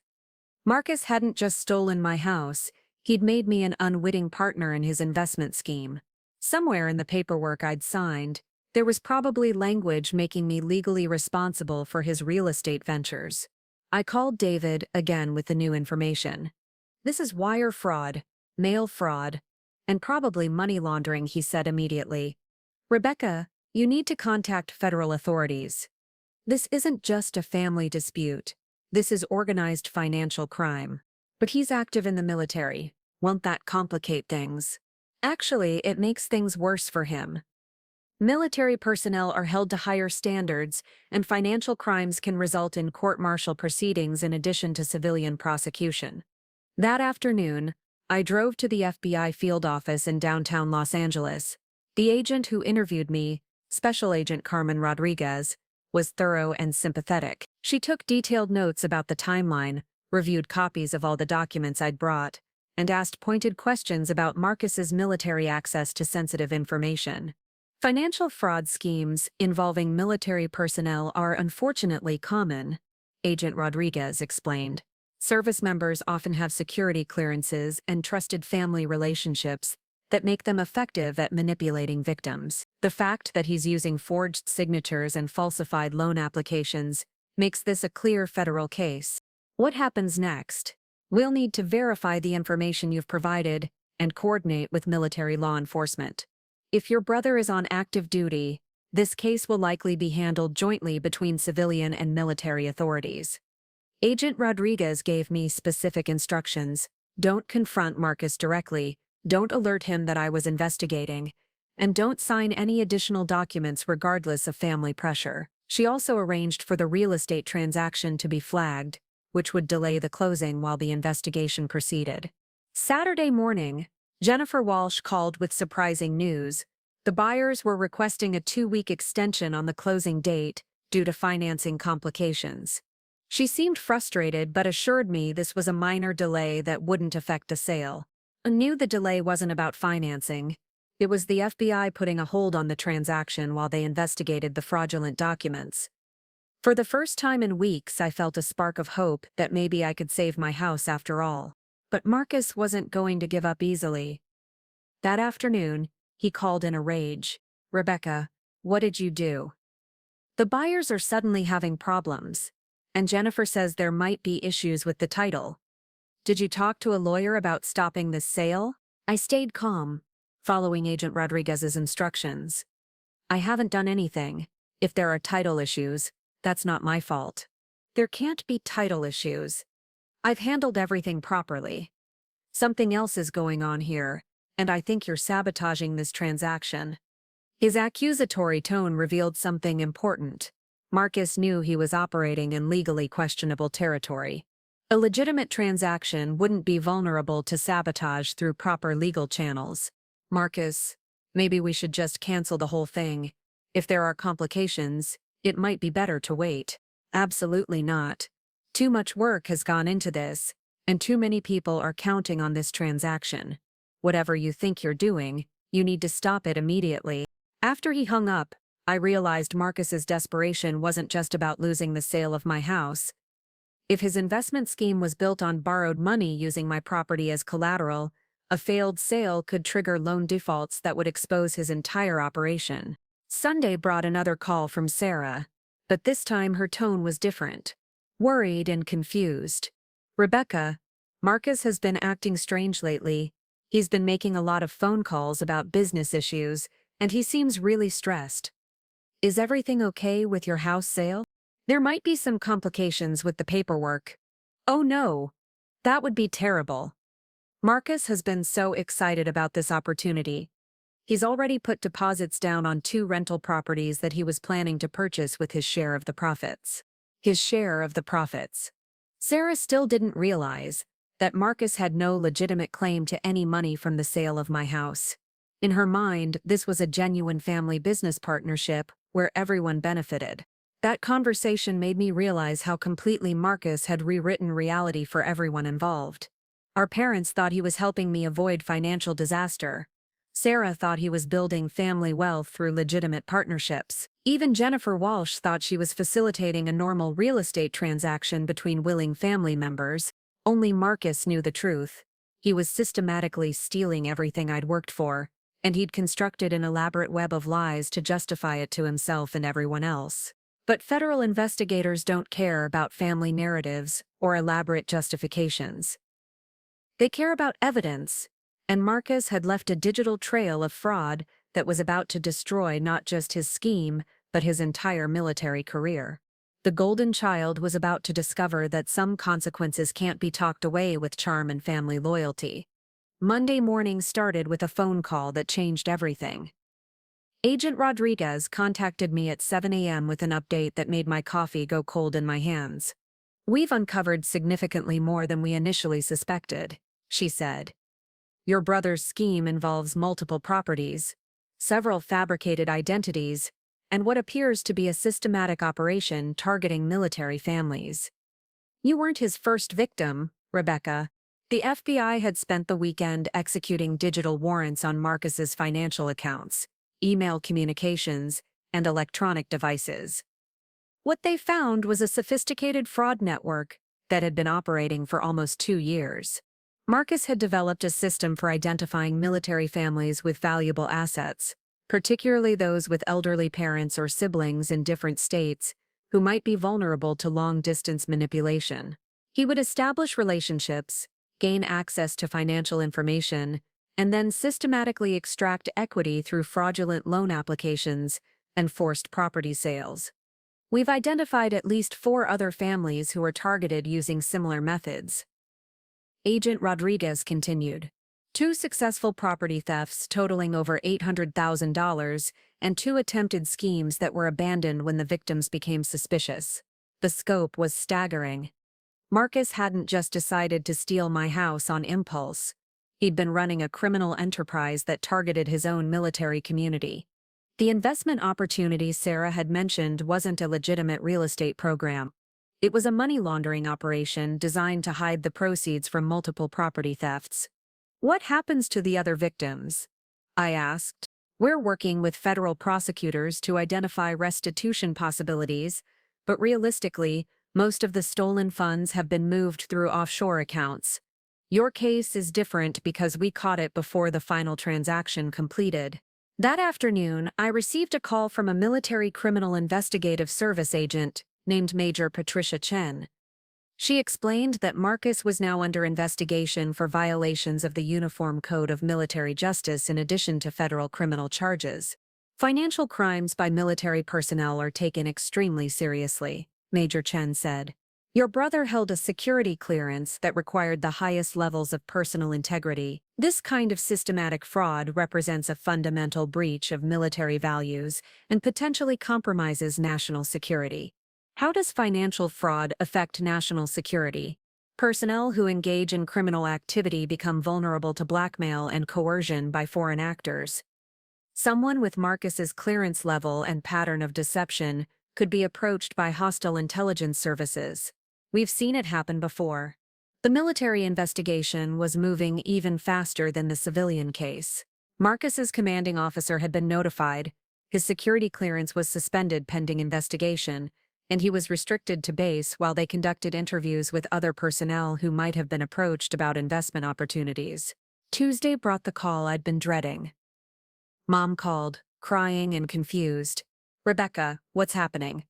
Marcus hadn't just stolen my house, he'd made me an unwitting partner in his investment scheme. Somewhere in the paperwork I'd signed, there was probably language making me legally responsible for his real estate ventures. I called David again with the new information. "This is wire fraud, mail fraud, and probably money laundering," he said immediately. "Rebecca, you need to contact federal authorities. This isn't just a family dispute. This is organized financial crime." "But he's active in the military. Won't that complicate things?" "Actually, it makes things worse for him. Military personnel are held to higher standards, and financial crimes can result in court-martial proceedings in addition to civilian prosecution." That afternoon, I drove to the FBI field office in downtown Los Angeles. The agent who interviewed me, Special Agent Carmen Rodriguez, was thorough and sympathetic. She took detailed notes about the timeline, reviewed copies of all the documents I'd brought, and asked pointed questions about Marcus's military access to sensitive information. "Financial fraud schemes involving military personnel are unfortunately common," Agent Rodriguez explained. "Service members often have security clearances and trusted family relationships that make them effective at manipulating victims. The fact that he's using forged signatures and falsified loan applications makes this a clear federal case." "What happens next?" "We'll need to verify the information you've provided and coordinate with military law enforcement. If your brother is on active duty, this case will likely be handled jointly between civilian and military authorities." Agent Rodriguez gave me specific instructions. "Don't confront Marcus directly, don't alert him that I was investigating, and don't sign any additional documents regardless of family pressure." She also arranged for the real estate transaction to be flagged, which would delay the closing while the investigation proceeded. Saturday morning, Jennifer Walsh called with surprising news. The buyers were requesting a 2-week extension on the closing date due to financing complications. She seemed frustrated but assured me this was a minor delay that wouldn't affect the sale. I knew the delay wasn't about financing. It was the FBI putting a hold on the transaction while they investigated the fraudulent documents. For the first time in weeks, I felt a spark of hope that maybe I could save my house after all. But Marcus wasn't going to give up easily. That afternoon, he called in a rage. "Rebecca, what did you do? The buyers are suddenly having problems, and Jennifer says there might be issues with the title. Did you talk to a lawyer about stopping this sale?" I stayed calm, following Agent Rodriguez's instructions. "I haven't done anything. If there are title issues, that's not my fault." "There can't be title issues. I've handled everything properly. Something else is going on here, and I think you're sabotaging this transaction." His accusatory tone revealed something important. Marcus knew he was operating in legally questionable territory. A legitimate transaction wouldn't be vulnerable to sabotage through proper legal channels. "Marcus, maybe we should just cancel the whole thing. If there are complications, it might be better to wait." "Absolutely not. Too much work has gone into this, and too many people are counting on this transaction. Whatever you think you're doing, you need to stop it immediately. After he hung up, I realized Marcus's desperation wasn't just about losing the sale of my house. If his investment scheme was built on borrowed money using my property as collateral, a failed sale could trigger loan defaults that would expose his entire operation. Sunday brought another call from Sarah, but this time her tone was different. Worried and confused. "Rebecca, Marcus has been acting strange lately. He's been making a lot of phone calls about business issues, and he seems really stressed. Is everything okay with your house sale? There might be some complications with the paperwork." "Oh no. That would be terrible." Marcus has been so excited about this opportunity. He's already put deposits down on 2 rental properties that he was planning to purchase with his share of the profits. His share of the profits. Sarah still didn't realize that Marcus had no legitimate claim to any money from the sale of my house. In her mind, this was a genuine family business partnership where everyone benefited. That conversation made me realize how completely Marcus had rewritten reality for everyone involved. Our parents thought he was helping me avoid financial disaster. Sarah thought he was building family wealth through legitimate partnerships. Even Jennifer Walsh thought she was facilitating a normal real estate transaction between willing family members. Only Marcus knew the truth. He was systematically stealing everything I'd worked for, and he'd constructed an elaborate web of lies to justify it to himself and everyone else. But federal investigators don't care about family narratives or elaborate justifications. They care about evidence, and Marcus had left a digital trail of fraud that was about to destroy not just his scheme, but his entire military career. The golden child was about to discover that some consequences can't be talked away with charm and family loyalty. Monday morning started with a phone call that changed everything. Agent Rodriguez contacted me at 7 a.m. with an update that made my coffee go cold in my hands. "We've uncovered significantly more than we initially suspected," she said. "Your brother's scheme involves multiple properties, several fabricated identities, and what appears to be a systematic operation targeting military families. You weren't his first victim, Rebecca. The FBI had spent the weekend executing digital warrants on Marcus's financial accounts, email communications, and electronic devices. What they found was a sophisticated fraud network that had been operating for almost 2 years. Marcus had developed a system for identifying military families with valuable assets, particularly those with elderly parents or siblings in different states who might be vulnerable to long-distance manipulation. He would establish relationships, gain access to financial information, and then systematically extract equity through fraudulent loan applications and forced property sales. We've identified at least 4 other families who are targeted using similar methods." Agent Rodriguez continued. 2 successful property thefts totaling over $800,000 and 2 attempted schemes that were abandoned when the victims became suspicious. The scope was staggering. Marcus hadn't just decided to steal my house on impulse. He'd been running a criminal enterprise that targeted his own military community. The investment opportunity Sarah had mentioned wasn't a legitimate real estate program. It was a money laundering operation designed to hide the proceeds from multiple property thefts. "What happens to the other victims?" I asked. "We're working with federal prosecutors to identify restitution possibilities, but realistically, most of the stolen funds have been moved through offshore accounts. Your case is different because we caught it before the final transaction completed." That afternoon, I received a call from a military criminal investigative service agent named Major Patricia Chen. She explained that Marcus was now under investigation for violations of the Uniform Code of Military Justice in addition to federal criminal charges. "Financial crimes by military personnel are taken extremely seriously," Major Chen said. "Your brother held a security clearance that required the highest levels of personal integrity. This kind of systematic fraud represents a fundamental breach of military values and potentially compromises national security." How does financial fraud affect national security? Personnel who engage in criminal activity become vulnerable to blackmail and coercion by foreign actors. Someone with Marcus's clearance level and pattern of deception could be approached by hostile intelligence services. We've seen it happen before. The military investigation was moving even faster than the civilian case. Marcus's commanding officer had been notified, his security clearance was suspended pending investigation, and he was restricted to base while they conducted interviews with other personnel who might have been approached about investment opportunities. Tuesday brought the call I'd been dreading. Mom called, crying and confused. "Rebecca, what's happening?"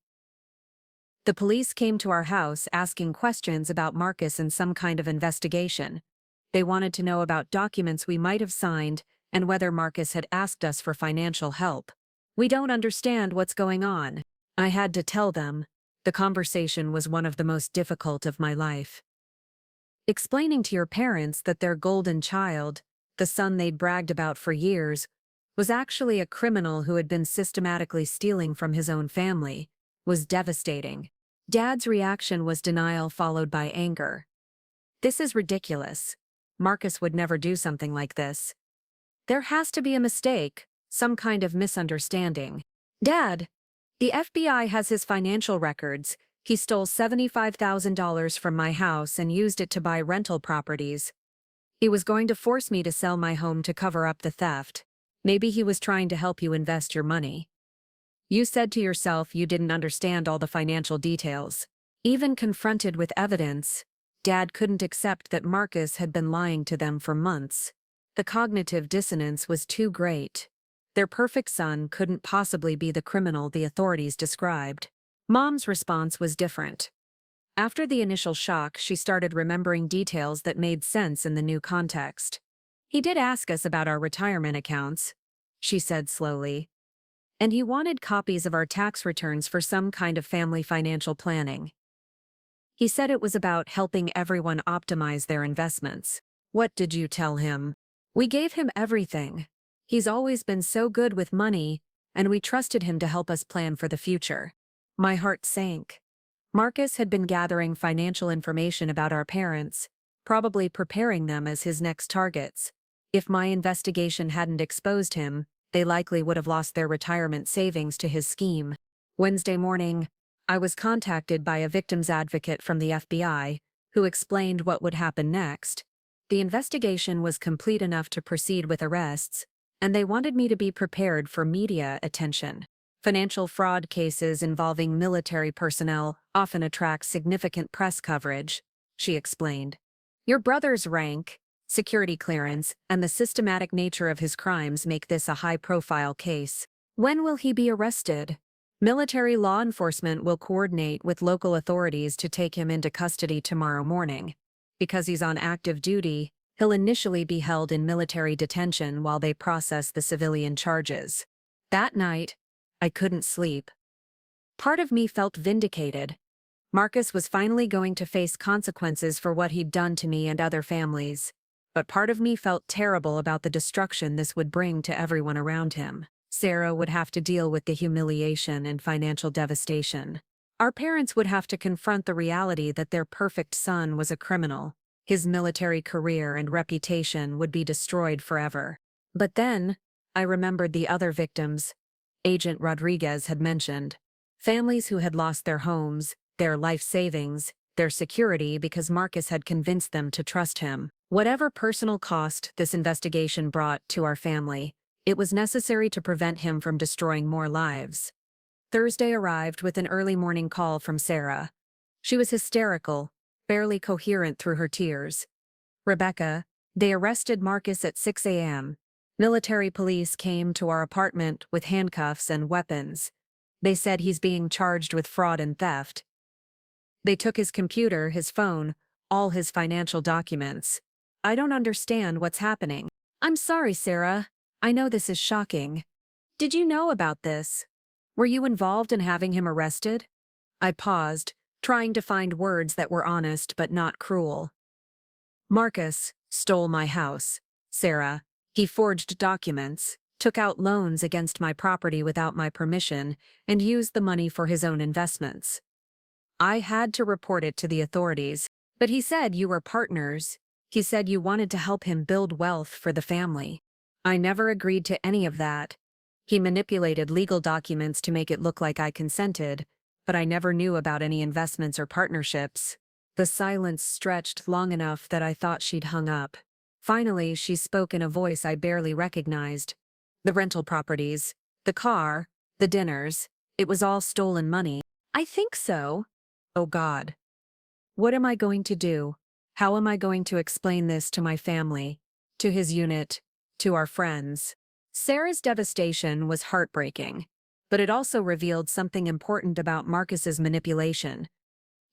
"The police came to our house asking questions about Marcus and some kind of investigation. They wanted to know about documents we might have signed and whether Marcus had asked us for financial help. We don't understand what's going on." I had to tell them. The conversation was one of the most difficult of my life. Explaining to your parents that their golden child, the son they'd bragged about for years, was actually a criminal who had been systematically stealing from his own family, was devastating. Dad's reaction was denial followed by anger. "This is ridiculous. Marcus would never do something like this. There has to be a mistake, some kind of misunderstanding. Dad, the FBI has his financial records. He stole $75,000 from my house and used it to buy rental properties. He was going to force me to sell my home to cover up the theft. Maybe he was trying to help you invest your money. You said to yourself you didn't understand all the financial details." Even confronted with evidence, Dad couldn't accept that Marcus had been lying to them for months. The cognitive dissonance was too great. Their perfect son couldn't possibly be the criminal the authorities described. Mom's response was different. After the initial shock, she started remembering details that made sense in the new context. "He did ask us about our retirement accounts," she said slowly. "And he wanted copies of our tax returns for some kind of family financial planning. He said it was about helping everyone optimize their investments." "What did you tell him?" "We gave him everything. He's always been so good with money, and we trusted him to help us plan for the future." My heart sank. Marcus had been gathering financial information about our parents, probably preparing them as his next targets. If my investigation hadn't exposed him, they likely would have lost their retirement savings to his scheme. Wednesday morning, I was contacted by a victim's advocate from the FBI, who explained what would happen next. The investigation was complete enough to proceed with arrests, and they wanted me to be prepared for media attention. Financial fraud cases involving military personnel often attract significant press coverage, she explained. Your brother's rank, security clearance, and the systematic nature of his crimes make this a high-profile case. When will he be arrested? Military law enforcement will coordinate with local authorities to take him into custody tomorrow morning. Because he's on active duty, he'll initially be held in military detention while they process the civilian charges. That night, I couldn't sleep. Part of me felt vindicated. Marcus was finally going to face consequences for what he'd done to me and other families. But part of me felt terrible about the destruction this would bring to everyone around him. Sarah would have to deal with the humiliation and financial devastation. Our parents would have to confront the reality that their perfect son was a criminal. His military career and reputation would be destroyed forever. But then, I remembered the other victims Agent Rodriguez had mentioned. Families who had lost their homes, their life savings, their security because Marcus had convinced them to trust him. Whatever personal cost this investigation brought to our family, it was necessary to prevent him from destroying more lives. Thursday arrived with an early morning call from Sarah. She was hysterical, barely coherent through her tears. "Rebecca, they arrested Marcus at 6 a.m. Military police came to our apartment with handcuffs and weapons. They said he's being charged with fraud and theft. They took his computer, his phone, all his financial documents. I don't understand what's happening." "I'm sorry, Sarah. I know this is shocking. Did you know about this? Were you involved in having him arrested?" I paused, trying to find words that were honest but not cruel. "Marcus stole my house, Sarah. He forged documents, took out loans against my property without my permission, and used the money for his own investments. I had to report it to the authorities, but he said you were partners. He said you wanted to help him build wealth for the family. I never agreed to any of that. He manipulated legal documents to make it look like I consented, but I never knew about any investments or partnerships. The silence stretched long enough that I thought she'd hung up. Finally, she spoke in a voice I barely recognized. The rental properties, the car, the dinners, it was all stolen money. I think so. Oh God. What am I going to do? How am I going to explain this to my family, to his unit, to our friends? Sarah's devastation was heartbreaking, but it also revealed something important about Marcus's manipulation.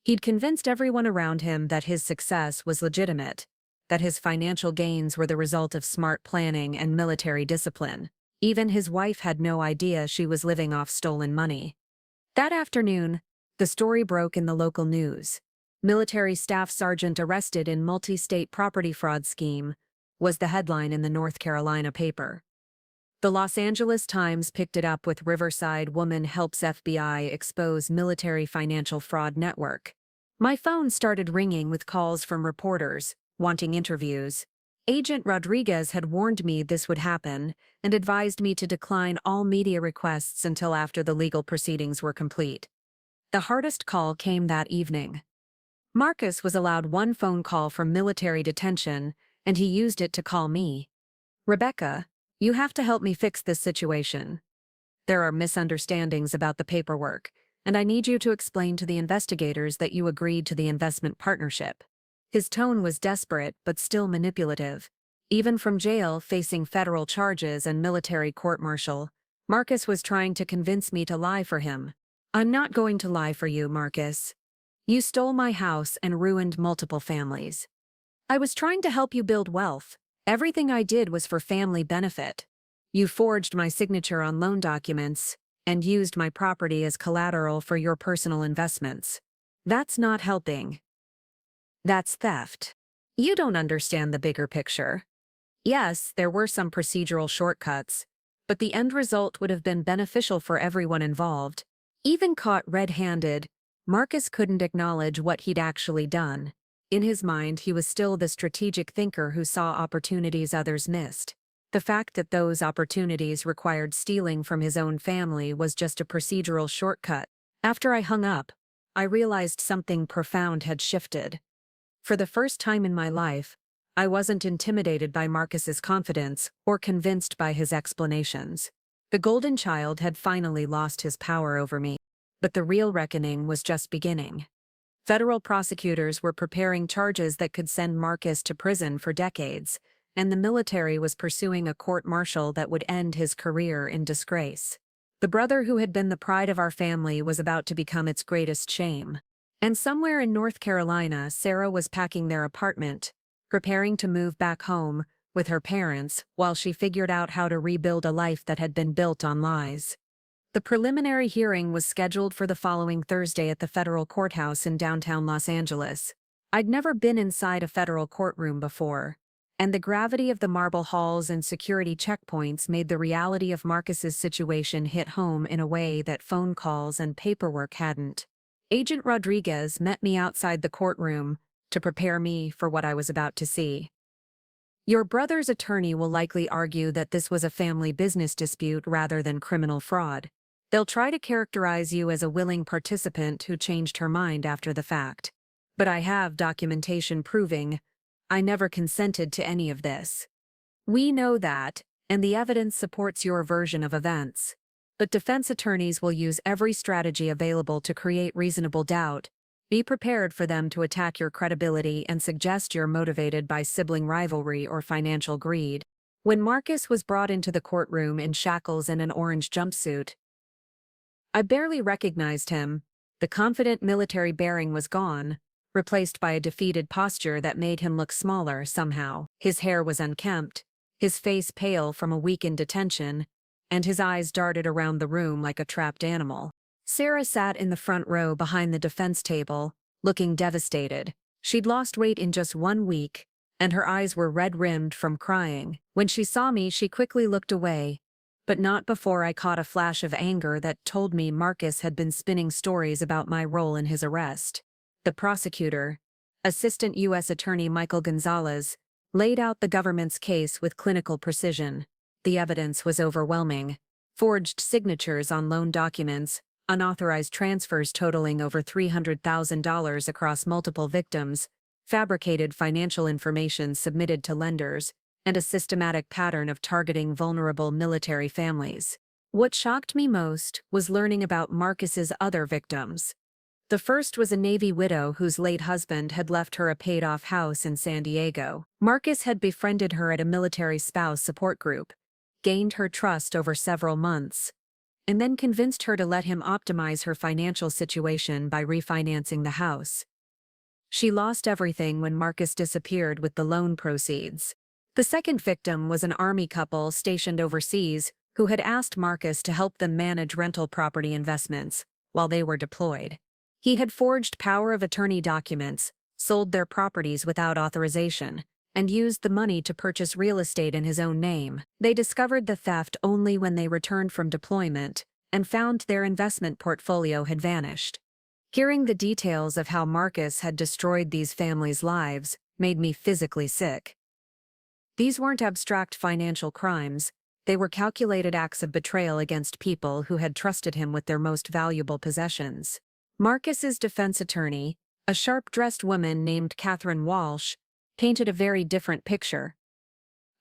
He'd convinced everyone around him that his success was legitimate, that his financial gains were the result of smart planning and military discipline. Even his wife had no idea she was living off stolen money. That afternoon, the story broke in the local news. Military staff sergeant arrested in multi-state property fraud scheme was the headline in the North Carolina paper. The Los Angeles Times picked it up with Riverside woman helps FBI expose military financial fraud network. My phone started ringing with calls from reporters, wanting interviews. Agent Rodriguez had warned me this would happen and advised me to decline all media requests until after the legal proceedings were complete. The hardest call came that evening. Marcus was allowed one phone call from military detention, and he used it to call me. Rebecca, you have to help me fix this situation. There are misunderstandings about the paperwork, and I need you to explain to the investigators that you agreed to the investment partnership. His tone was desperate but still manipulative. Even from jail facing federal charges and military court-martial, Marcus was trying to convince me to lie for him. I'm not going to lie for you, Marcus. You stole my house and ruined multiple families. I was trying to help you build wealth. Everything I did was for family benefit. You forged my signature on loan documents and used my property as collateral for your personal investments. That's not helping. That's theft. You don't understand the bigger picture. Yes, there were some procedural shortcuts, but the end result would have been beneficial for everyone involved. Even caught red-handed, Marcus couldn't acknowledge what he'd actually done. In his mind, he was still the strategic thinker who saw opportunities others missed. The fact that those opportunities required stealing from his own family was just a procedural shortcut. After I hung up, I realized something profound had shifted. For the first time in my life, I wasn't intimidated by Marcus's confidence or convinced by his explanations. The golden child had finally lost his power over me, but the real reckoning was just beginning. Federal prosecutors were preparing charges that could send Marcus to prison for decades, and the military was pursuing a court-martial that would end his career in disgrace. The brother who had been the pride of our family was about to become its greatest shame. And somewhere in North Carolina, Sarah was packing their apartment, preparing to move back home with her parents while she figured out how to rebuild a life that had been built on lies. The preliminary hearing was scheduled for the following Thursday at the federal courthouse in downtown Los Angeles. I'd never been inside a federal courtroom before, and the gravity of the marble halls and security checkpoints made the reality of Marcus's situation hit home in a way that phone calls and paperwork hadn't. Agent Rodriguez met me outside the courtroom to prepare me for what I was about to see. Your brother's attorney will likely argue that this was a family business dispute rather than criminal fraud. They'll try to characterize you as a willing participant who changed her mind after the fact. But I have documentation proving I never consented to any of this. We know that, and the evidence supports your version of events. But defense attorneys will use every strategy available to create reasonable doubt. Be prepared for them to attack your credibility and suggest you're motivated by sibling rivalry or financial greed. When Marcus was brought into the courtroom in shackles and an orange jumpsuit, I barely recognized him. The confident military bearing was gone, replaced by a defeated posture that made him look smaller somehow. His hair was unkempt, his face pale from a week in detention, and his eyes darted around the room like a trapped animal. Sarah sat in the front row behind the defense table, looking devastated. She'd lost weight in just 1 week, and her eyes were red-rimmed from crying. When she saw me, she quickly looked away, but not before I caught a flash of anger that told me Marcus had been spinning stories about my role in his arrest. The prosecutor, Assistant U.S. Attorney Michael Gonzalez, laid out the government's case with clinical precision. The evidence was overwhelming. Forged signatures on loan documents, unauthorized transfers totaling over $300,000 across multiple victims, fabricated financial information submitted to lenders, and a systematic pattern of targeting vulnerable military families. What shocked me most was learning about Marcus's other victims. The first was a Navy widow whose late husband had left her a paid-off house in San Diego. Marcus had befriended her at a military spouse support group, gained her trust over several months, and then convinced her to let him optimize her financial situation by refinancing the house. She lost everything when Marcus disappeared with the loan proceeds. The second victim was an Army couple stationed overseas who had asked Marcus to help them manage rental property investments while they were deployed. He had forged power of attorney documents, sold their properties without authorization, and used the money to purchase real estate in his own name. They discovered the theft only when they returned from deployment and found their investment portfolio had vanished. Hearing the details of how Marcus had destroyed these families' lives made me physically sick. These weren't abstract financial crimes, they were calculated acts of betrayal against people who had trusted him with their most valuable possessions. Marcus's defense attorney, a sharp-dressed woman named Catherine Walsh, painted a very different picture.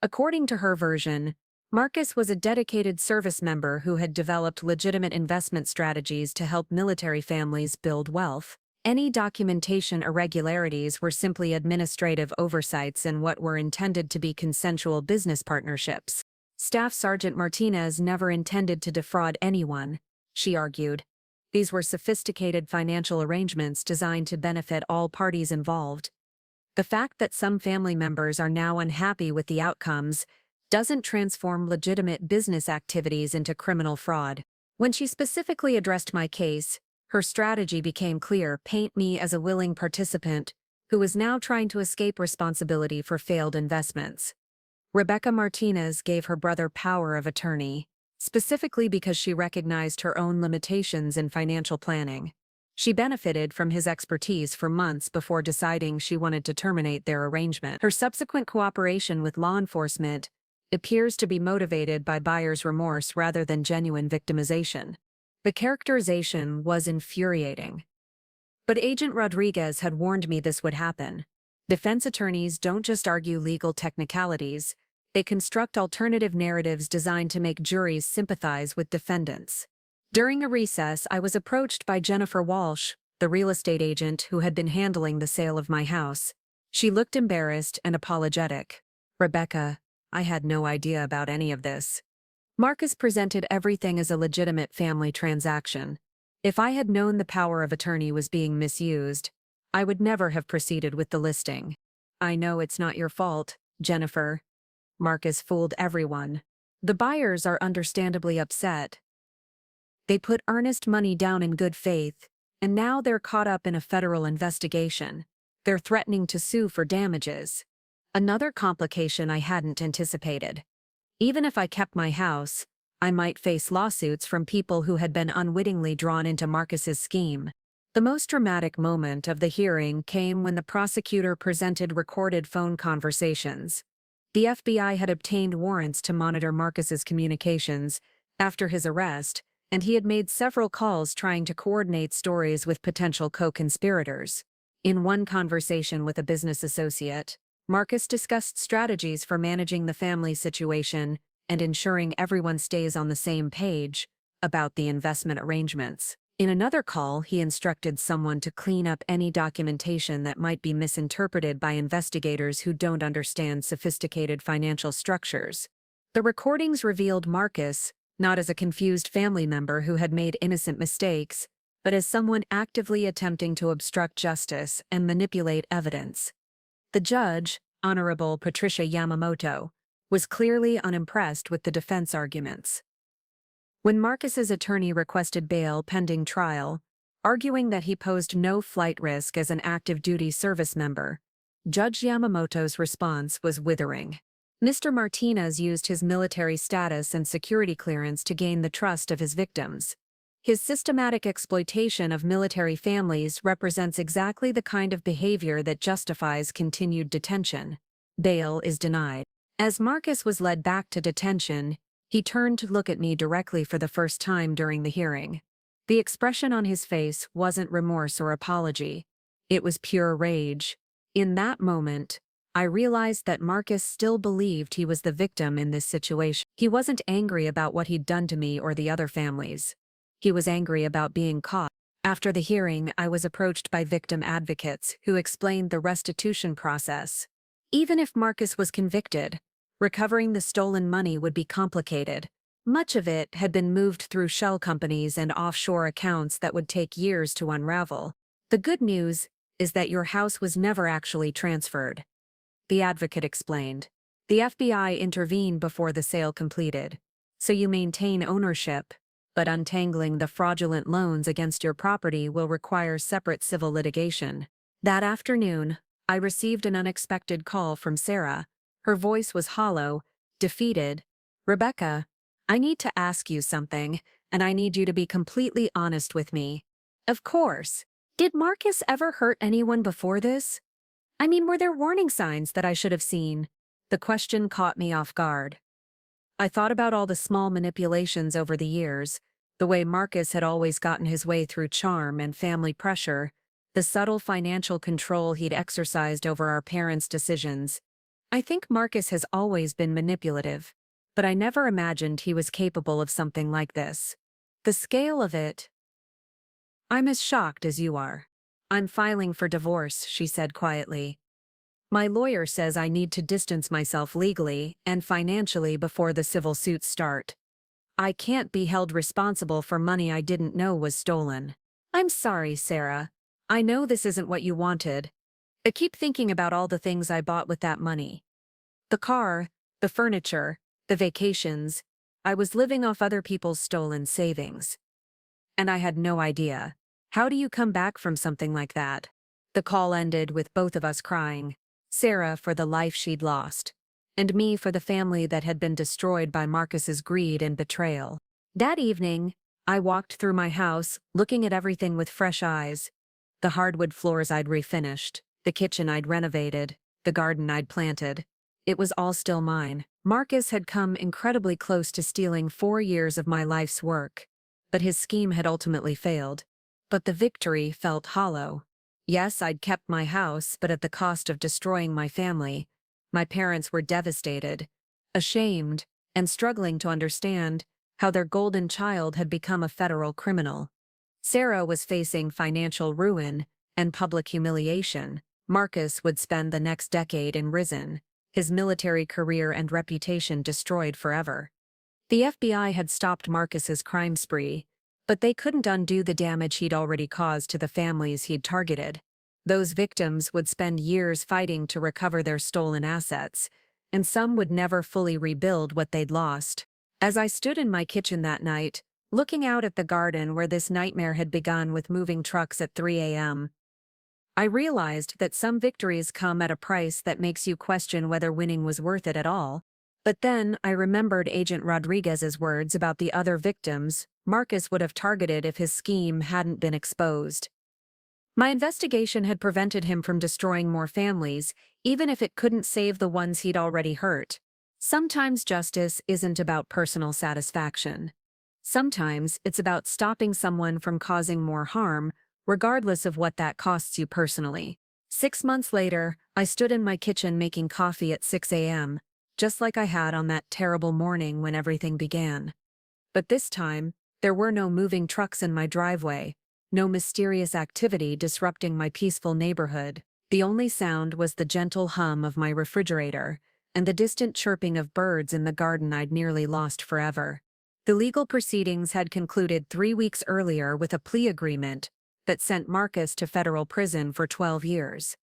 According to her version, Marcus was a dedicated service member who had developed legitimate investment strategies to help military families build wealth. Any documentation irregularities were simply administrative oversights in what were intended to be consensual business partnerships. Staff Sergeant Martinez never intended to defraud anyone, she argued. These were sophisticated financial arrangements designed to benefit all parties involved. The fact that some family members are now unhappy with the outcomes doesn't transform legitimate business activities into criminal fraud. When she specifically addressed my case, her strategy became clear: paint me as a willing participant who was now trying to escape responsibility for failed investments. Rebecca Martinez gave her brother power of attorney, specifically because she recognized her own limitations in financial planning. She benefited from his expertise for months before deciding she wanted to terminate their arrangement. Her subsequent cooperation with law enforcement appears to be motivated by buyer's remorse rather than genuine victimization. The characterization was infuriating. But Agent Rodriguez had warned me this would happen. Defense attorneys don't just argue legal technicalities, they construct alternative narratives designed to make juries sympathize with defendants. During a recess, I was approached by Jennifer Walsh, the real estate agent who had been handling the sale of my house. She looked embarrassed and apologetic. "Rebecca, I had no idea about any of this. Marcus presented everything as a legitimate family transaction. If I had known the power of attorney was being misused, I would never have proceeded with the listing." "I know it's not your fault, Jennifer. Marcus fooled everyone. The buyers are understandably upset. They put earnest money down in good faith, and now they're caught up in a federal investigation. They're threatening to sue for damages." Another complication I hadn't anticipated. Even if I kept my house, I might face lawsuits from people who had been unwittingly drawn into Marcus's scheme. The most dramatic moment of the hearing came when the prosecutor presented recorded phone conversations. The FBI had obtained warrants to monitor Marcus's communications after his arrest, and he had made several calls trying to coordinate stories with potential co-conspirators. In one conversation with a business associate, Marcus discussed strategies for managing the family situation and ensuring everyone stays on the same page about the investment arrangements. In another call, he instructed someone to clean up any documentation that might be misinterpreted by investigators who don't understand sophisticated financial structures. The recordings revealed Marcus not as a confused family member who had made innocent mistakes, but as someone actively attempting to obstruct justice and manipulate evidence. The judge, Honorable Patricia Yamamoto, was clearly unimpressed with the defense arguments. When Marcus's attorney requested bail pending trial, arguing that he posed no flight risk as an active duty service member, Judge Yamamoto's response was withering. Mr. Martinez used his military status and security clearance to gain the trust of his victims. His systematic exploitation of military families represents exactly the kind of behavior that justifies continued detention. Bail is denied. As Marcus was led back to detention, he turned to look at me directly for the first time during the hearing. The expression on his face wasn't remorse or apology. It was pure rage. In that moment, I realized that Marcus still believed he was the victim in this situation. He wasn't angry about what he'd done to me or the other families. He was angry about being caught. After the hearing, I was approached by victim advocates who explained the restitution process. Even if Marcus was convicted, recovering the stolen money would be complicated. Much of it had been moved through shell companies and offshore accounts that would take years to unravel. The good news is that your house was never actually transferred, the advocate explained. The FBI intervened before the sale completed, so you maintain ownership, but untangling the fraudulent loans against your property will require separate civil litigation. That afternoon, I received an unexpected call from Sarah. Her voice was hollow, defeated. "Rebecca, I need to ask you something, and I need you to be completely honest with me." "Of course. Did Marcus ever hurt anyone before this? I mean, were there warning signs that I should have seen?" The question caught me off guard. I thought about all the small manipulations over the years, the way Marcus had always gotten his way through charm and family pressure, the subtle financial control he'd exercised over our parents' decisions. I think Marcus has always been manipulative, but I never imagined he was capable of something like this. The scale of it. "I'm as shocked as you are. I'm filing for divorce," she said quietly. "My lawyer says I need to distance myself legally and financially before the civil suits start. I can't be held responsible for money I didn't know was stolen." "I'm sorry, Sarah. I know this isn't what you wanted. I keep thinking about all the things I bought with that money. The car, the furniture, the vacations. I was living off other people's stolen savings. And I had no idea. How do you come back from something like that?" The call ended with both of us crying. Sarah for the life she'd lost, and me for the family that had been destroyed by Marcus's greed and betrayal. That evening, I walked through my house, looking at everything with fresh eyes. The hardwood floors I'd refinished, the kitchen I'd renovated, the garden I'd planted. It was all still mine. Marcus had come incredibly close to stealing 4 years of my life's work, but his scheme had ultimately failed. But the victory felt hollow. Yes, I'd kept my house, but at the cost of destroying my family. My parents were devastated, ashamed, and struggling to understand how their golden child had become a federal criminal. Sarah was facing financial ruin and public humiliation. Marcus would spend the next decade in prison, his military career and reputation destroyed forever. The FBI had stopped Marcus's crime spree, but they couldn't undo the damage he'd already caused to the families he'd targeted. Those victims would spend years fighting to recover their stolen assets, and some would never fully rebuild what they'd lost. As I stood in my kitchen that night, looking out at the garden where this nightmare had begun with moving trucks at 3 a.m., I realized that some victories come at a price that makes you question whether winning was worth it at all. But then I remembered Agent Rodriguez's words about the other victims Marcus would have targeted if his scheme hadn't been exposed. My investigation had prevented him from destroying more families, even if it couldn't save the ones he'd already hurt. Sometimes justice isn't about personal satisfaction. Sometimes it's about stopping someone from causing more harm, regardless of what that costs you personally. 6 months later, I stood in my kitchen making coffee at 6 a.m., just like I had on that terrible morning when everything began. But this time, there were no moving trucks in my driveway, no mysterious activity disrupting my peaceful neighborhood. The only sound was the gentle hum of my refrigerator and the distant chirping of birds in the garden I'd nearly lost forever. The legal proceedings had concluded 3 weeks earlier with a plea agreement that sent Marcus to federal prison for 12 years.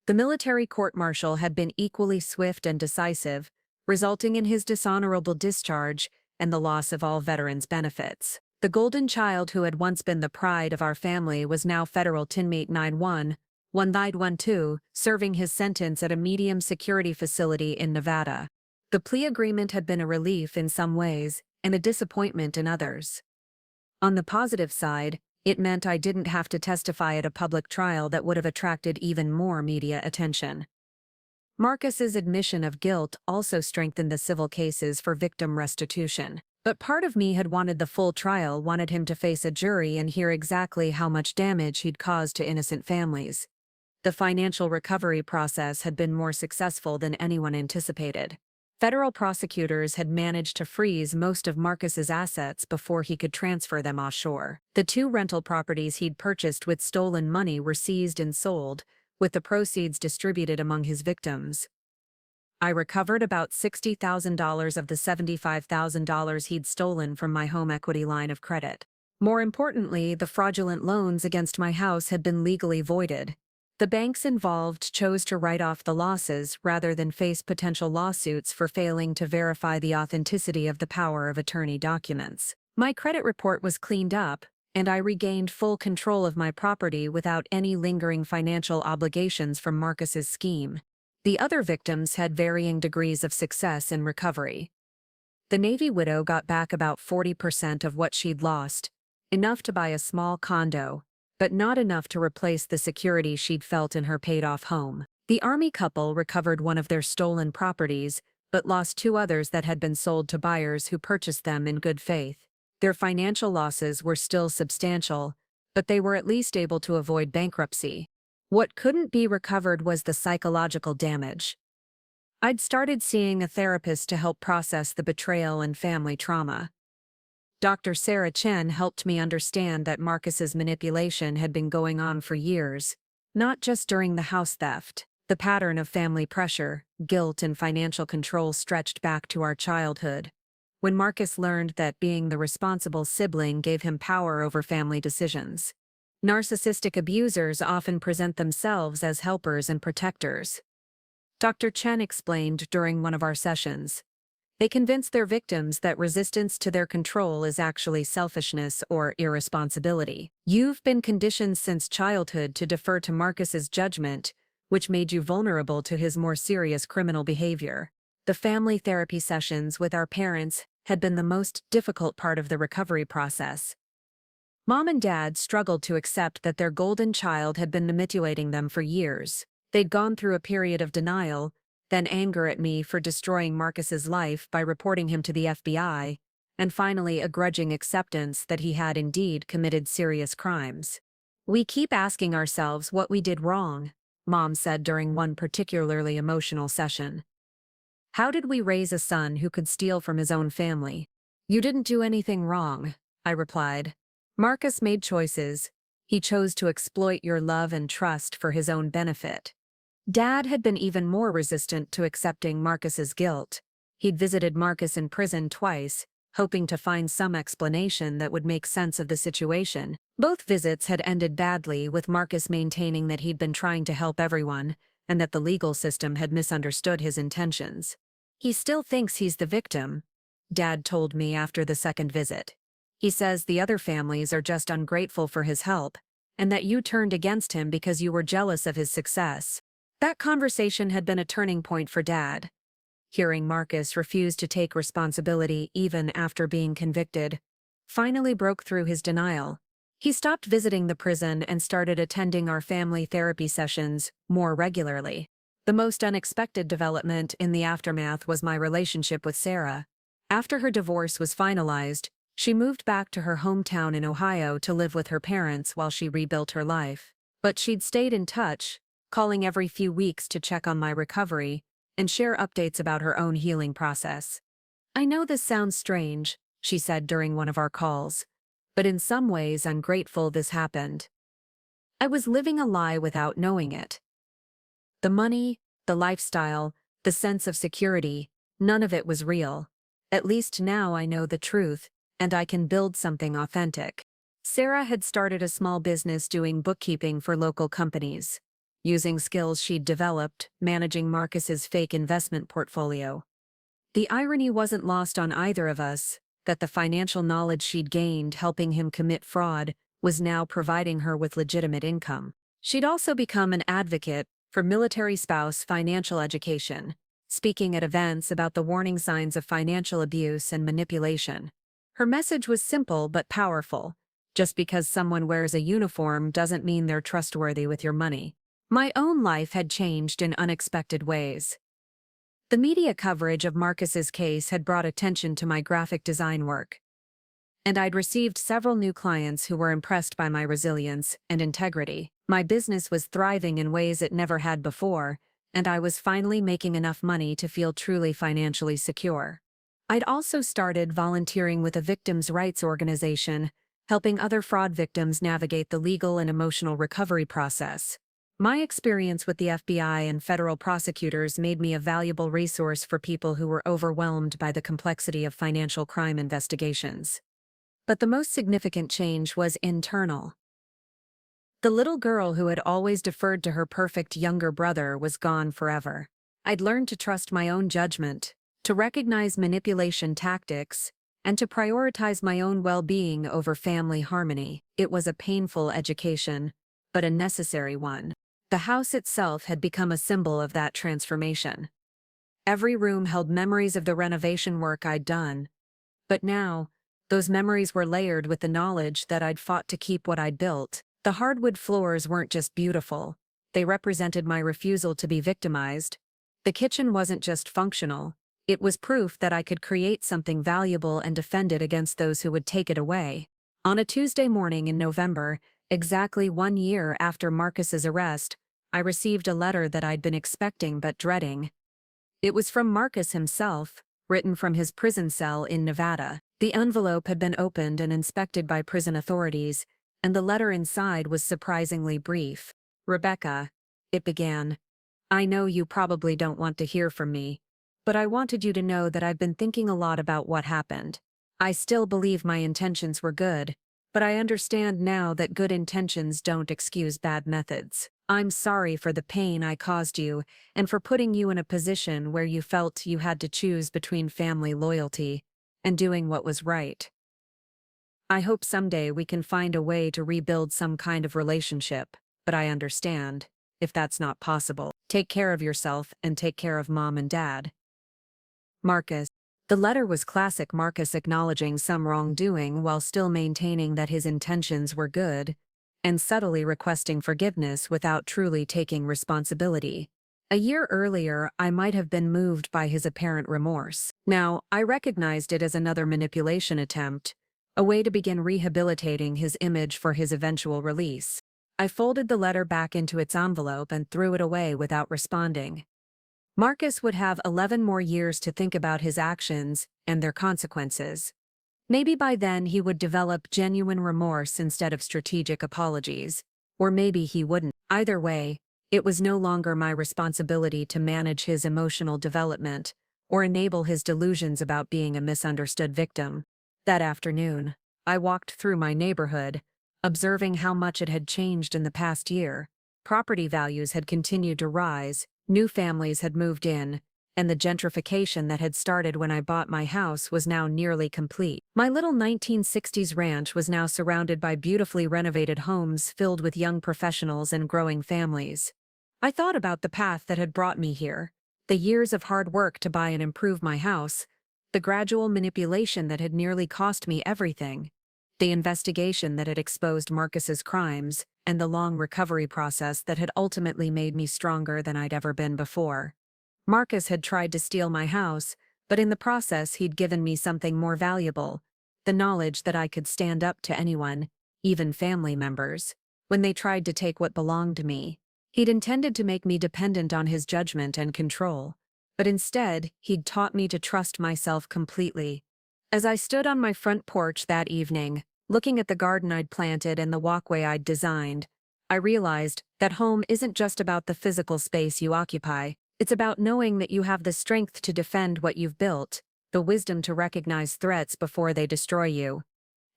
The military court-martial had been equally swift and decisive, resulting in his dishonorable discharge and the loss of all veterans' benefits. The golden child who had once been the pride of our family was now federal inmate 91112, serving his sentence at a medium security facility in Nevada. The plea agreement had been a relief in some ways and a disappointment in others. On the positive side, it meant I didn't have to testify at a public trial that would have attracted even more media attention. Marcus's admission of guilt also strengthened the civil cases for victim restitution. But part of me had wanted the full trial, wanted him to face a jury and hear exactly how much damage he'd caused to innocent families. The financial recovery process had been more successful than anyone anticipated. Federal prosecutors had managed to freeze most of Marcus's assets before he could transfer them offshore. The 2 rental properties he'd purchased with stolen money were seized and sold, with the proceeds distributed among his victims. I recovered about $60,000 of the $75,000 he'd stolen from my home equity line of credit. More importantly, the fraudulent loans against my house had been legally voided. The banks involved chose to write off the losses rather than face potential lawsuits for failing to verify the authenticity of the power of attorney documents. My credit report was cleaned up, and I regained full control of my property without any lingering financial obligations from Marcus's scheme. The other victims had varying degrees of success in recovery. The Navy widow got back about 40% of what she'd lost, enough to buy a small condo, but not enough to replace the security she'd felt in her paid-off home. The Army couple recovered one of their stolen properties, but lost 2 others that had been sold to buyers who purchased them in good faith. Their financial losses were still substantial, but they were at least able to avoid bankruptcy. What couldn't be recovered was the psychological damage. I'd started seeing a therapist to help process the betrayal and family trauma. Dr. Sarah Chen helped me understand that Marcus's manipulation had been going on for years, not just during the house theft. The pattern of family pressure, guilt, and financial control stretched back to our childhood, when Marcus learned that being the responsible sibling gave him power over family decisions. Narcissistic abusers often present themselves as helpers and protectors. Dr. Chen explained during one of our sessions. They convince their victims that resistance to their control is actually selfishness or irresponsibility. You've been conditioned since childhood to defer to Marcus's judgment, which made you vulnerable to his more serious criminal behavior. The family therapy sessions with our parents had been the most difficult part of the recovery process. Mom and Dad struggled to accept that their golden child had been manipulating them for years. They'd gone through a period of denial, then anger at me for destroying Marcus's life by reporting him to the FBI, and finally a grudging acceptance that he had indeed committed serious crimes. "We keep asking ourselves what we did wrong," Mom said during one particularly emotional session. "How did we raise a son who could steal from his own family?" "You didn't do anything wrong," I replied. "Marcus made choices. He chose to exploit your love and trust for his own benefit." Dad had been even more resistant to accepting Marcus's guilt. He'd visited Marcus in prison twice, hoping to find some explanation that would make sense of the situation. Both visits had ended badly, with Marcus maintaining that he'd been trying to help everyone, and that the legal system had misunderstood his intentions. "He still thinks he's the victim," Dad told me after the second visit. "He says the other families are just ungrateful for his help, and that you turned against him because you were jealous of his success." That conversation had been a turning point for Dad. Hearing Marcus refuse to take responsibility even after being convicted finally broke through his denial. He stopped visiting the prison and started attending our family therapy sessions more regularly. The most unexpected development in the aftermath was my relationship with Sarah. After her divorce was finalized, she moved back to her hometown in Ohio to live with her parents while she rebuilt her life. But she'd stayed in touch, calling every few weeks to check on my recovery and share updates about her own healing process. "I know this sounds strange," she said during one of our calls, "but in some ways I'm grateful this happened. I was living a lie without knowing it. The money, the lifestyle, the sense of security, none of it was real. At least now I know the truth, and I can build something authentic." Sarah had started a small business doing bookkeeping for local companies, using skills she'd developed managing Marcus's fake investment portfolio. The irony wasn't lost on either of us that the financial knowledge she'd gained helping him commit fraud was now providing her with legitimate income. She'd also become an advocate for military spouse financial education, speaking at events about the warning signs of financial abuse and manipulation. Her message was simple but powerful. Just because someone wears a uniform doesn't mean they're trustworthy with your money. My own life had changed in unexpected ways. The media coverage of Marcus's case had brought attention to my graphic design work, and I'd received several new clients who were impressed by my resilience and integrity. My business was thriving in ways it never had before, and I was finally making enough money to feel truly financially secure. I'd also started volunteering with a victims' rights organization, helping other fraud victims navigate the legal and emotional recovery process. My experience with the FBI and federal prosecutors made me a valuable resource for people who were overwhelmed by the complexity of financial crime investigations. But the most significant change was internal. The little girl who had always deferred to her perfect younger brother was gone forever. I'd learned to trust my own judgment, to recognize manipulation tactics, and to prioritize my own well-being over family harmony. It was a painful education, but a necessary one. The house itself had become a symbol of that transformation. Every room held memories of the renovation work I'd done, but now, those memories were layered with the knowledge that I'd fought to keep what I'd built. The hardwood floors weren't just beautiful, they represented my refusal to be victimized. The kitchen wasn't just functional, it was proof that I could create something valuable and defend it against those who would take it away. On a Tuesday morning in November, exactly 1 year after Marcus's arrest, I received a letter that I'd been expecting but dreading. It was from Marcus himself, written from his prison cell in Nevada. The envelope had been opened and inspected by prison authorities, and the letter inside was surprisingly brief. "Rebecca," it began, "I know you probably don't want to hear from me, but I wanted you to know that I've been thinking a lot about what happened. I still believe my intentions were good, but I understand now that good intentions don't excuse bad methods. I'm sorry for the pain I caused you and for putting you in a position where you felt you had to choose between family loyalty and doing what was right. I hope someday we can find a way to rebuild some kind of relationship, but I understand, if that's not possible. Take care of yourself and take care of Mom and Dad. Marcus." The letter was classic Marcus acknowledging some wrongdoing while still maintaining that his intentions were good, and subtly requesting forgiveness without truly taking responsibility. A year earlier, I might have been moved by his apparent remorse. Now, I recognized it as another manipulation attempt, a way to begin rehabilitating his image for his eventual release. I folded the letter back into its envelope and threw it away without responding. Marcus would have 11 more years to think about his actions and their consequences. Maybe by then he would develop genuine remorse instead of strategic apologies, or maybe he wouldn't. Either way, it was no longer my responsibility to manage his emotional development or enable his delusions about being a misunderstood victim. That afternoon, I walked through my neighborhood, observing how much it had changed in the past year. Property values had continued to rise, new families had moved in, and the gentrification that had started when I bought my house was now nearly complete. My little 1960s ranch was now surrounded by beautifully renovated homes filled with young professionals and growing families. I thought about the path that had brought me here, the years of hard work to buy and improve my house, the gradual manipulation that had nearly cost me everything, the investigation that had exposed Marcus's crimes, and the long recovery process that had ultimately made me stronger than I'd ever been before. Marcus had tried to steal my house, but in the process he'd given me something more valuable, the knowledge that I could stand up to anyone, even family members, when they tried to take what belonged to me. He'd intended to make me dependent on his judgment and control, but instead he'd taught me to trust myself completely. As I stood on my front porch that evening, looking at the garden I'd planted and the walkway I'd designed, I realized that home isn't just about the physical space you occupy. It's about knowing that you have the strength to defend what you've built, the wisdom to recognize threats before they destroy you,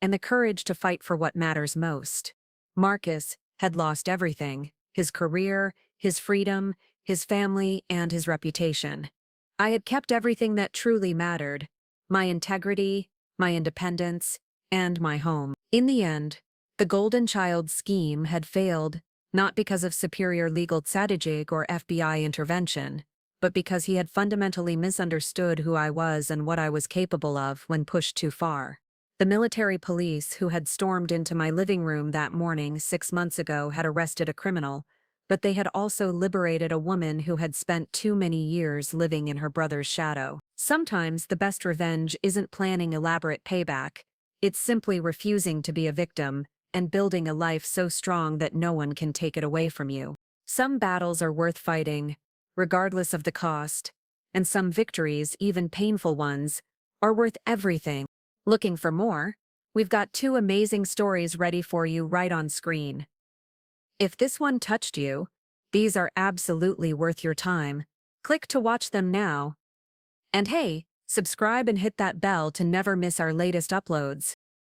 and the courage to fight for what matters most. Marcus had lost everything: his career, his freedom, his family, and his reputation. I had kept everything that truly mattered: my integrity, my independence, and my home. In the end, the Golden Child scheme had failed, not because of superior legal strategy or FBI intervention, but because he had fundamentally misunderstood who I was and what I was capable of when pushed too far. The military police who had stormed into my living room that morning 6 months ago had arrested a criminal, but they had also liberated a woman who had spent too many years living in her brother's shadow. Sometimes the best revenge isn't planning elaborate payback, it's simply refusing to be a victim and building a life so strong that no one can take it away from you. Some battles are worth fighting, regardless of the cost, and some victories, even painful ones, are worth everything. Looking for more? We've got two amazing stories ready for you right on screen. If this one touched you, these are absolutely worth your time. Click to watch them now. And hey, subscribe and hit that bell to never miss our latest uploads.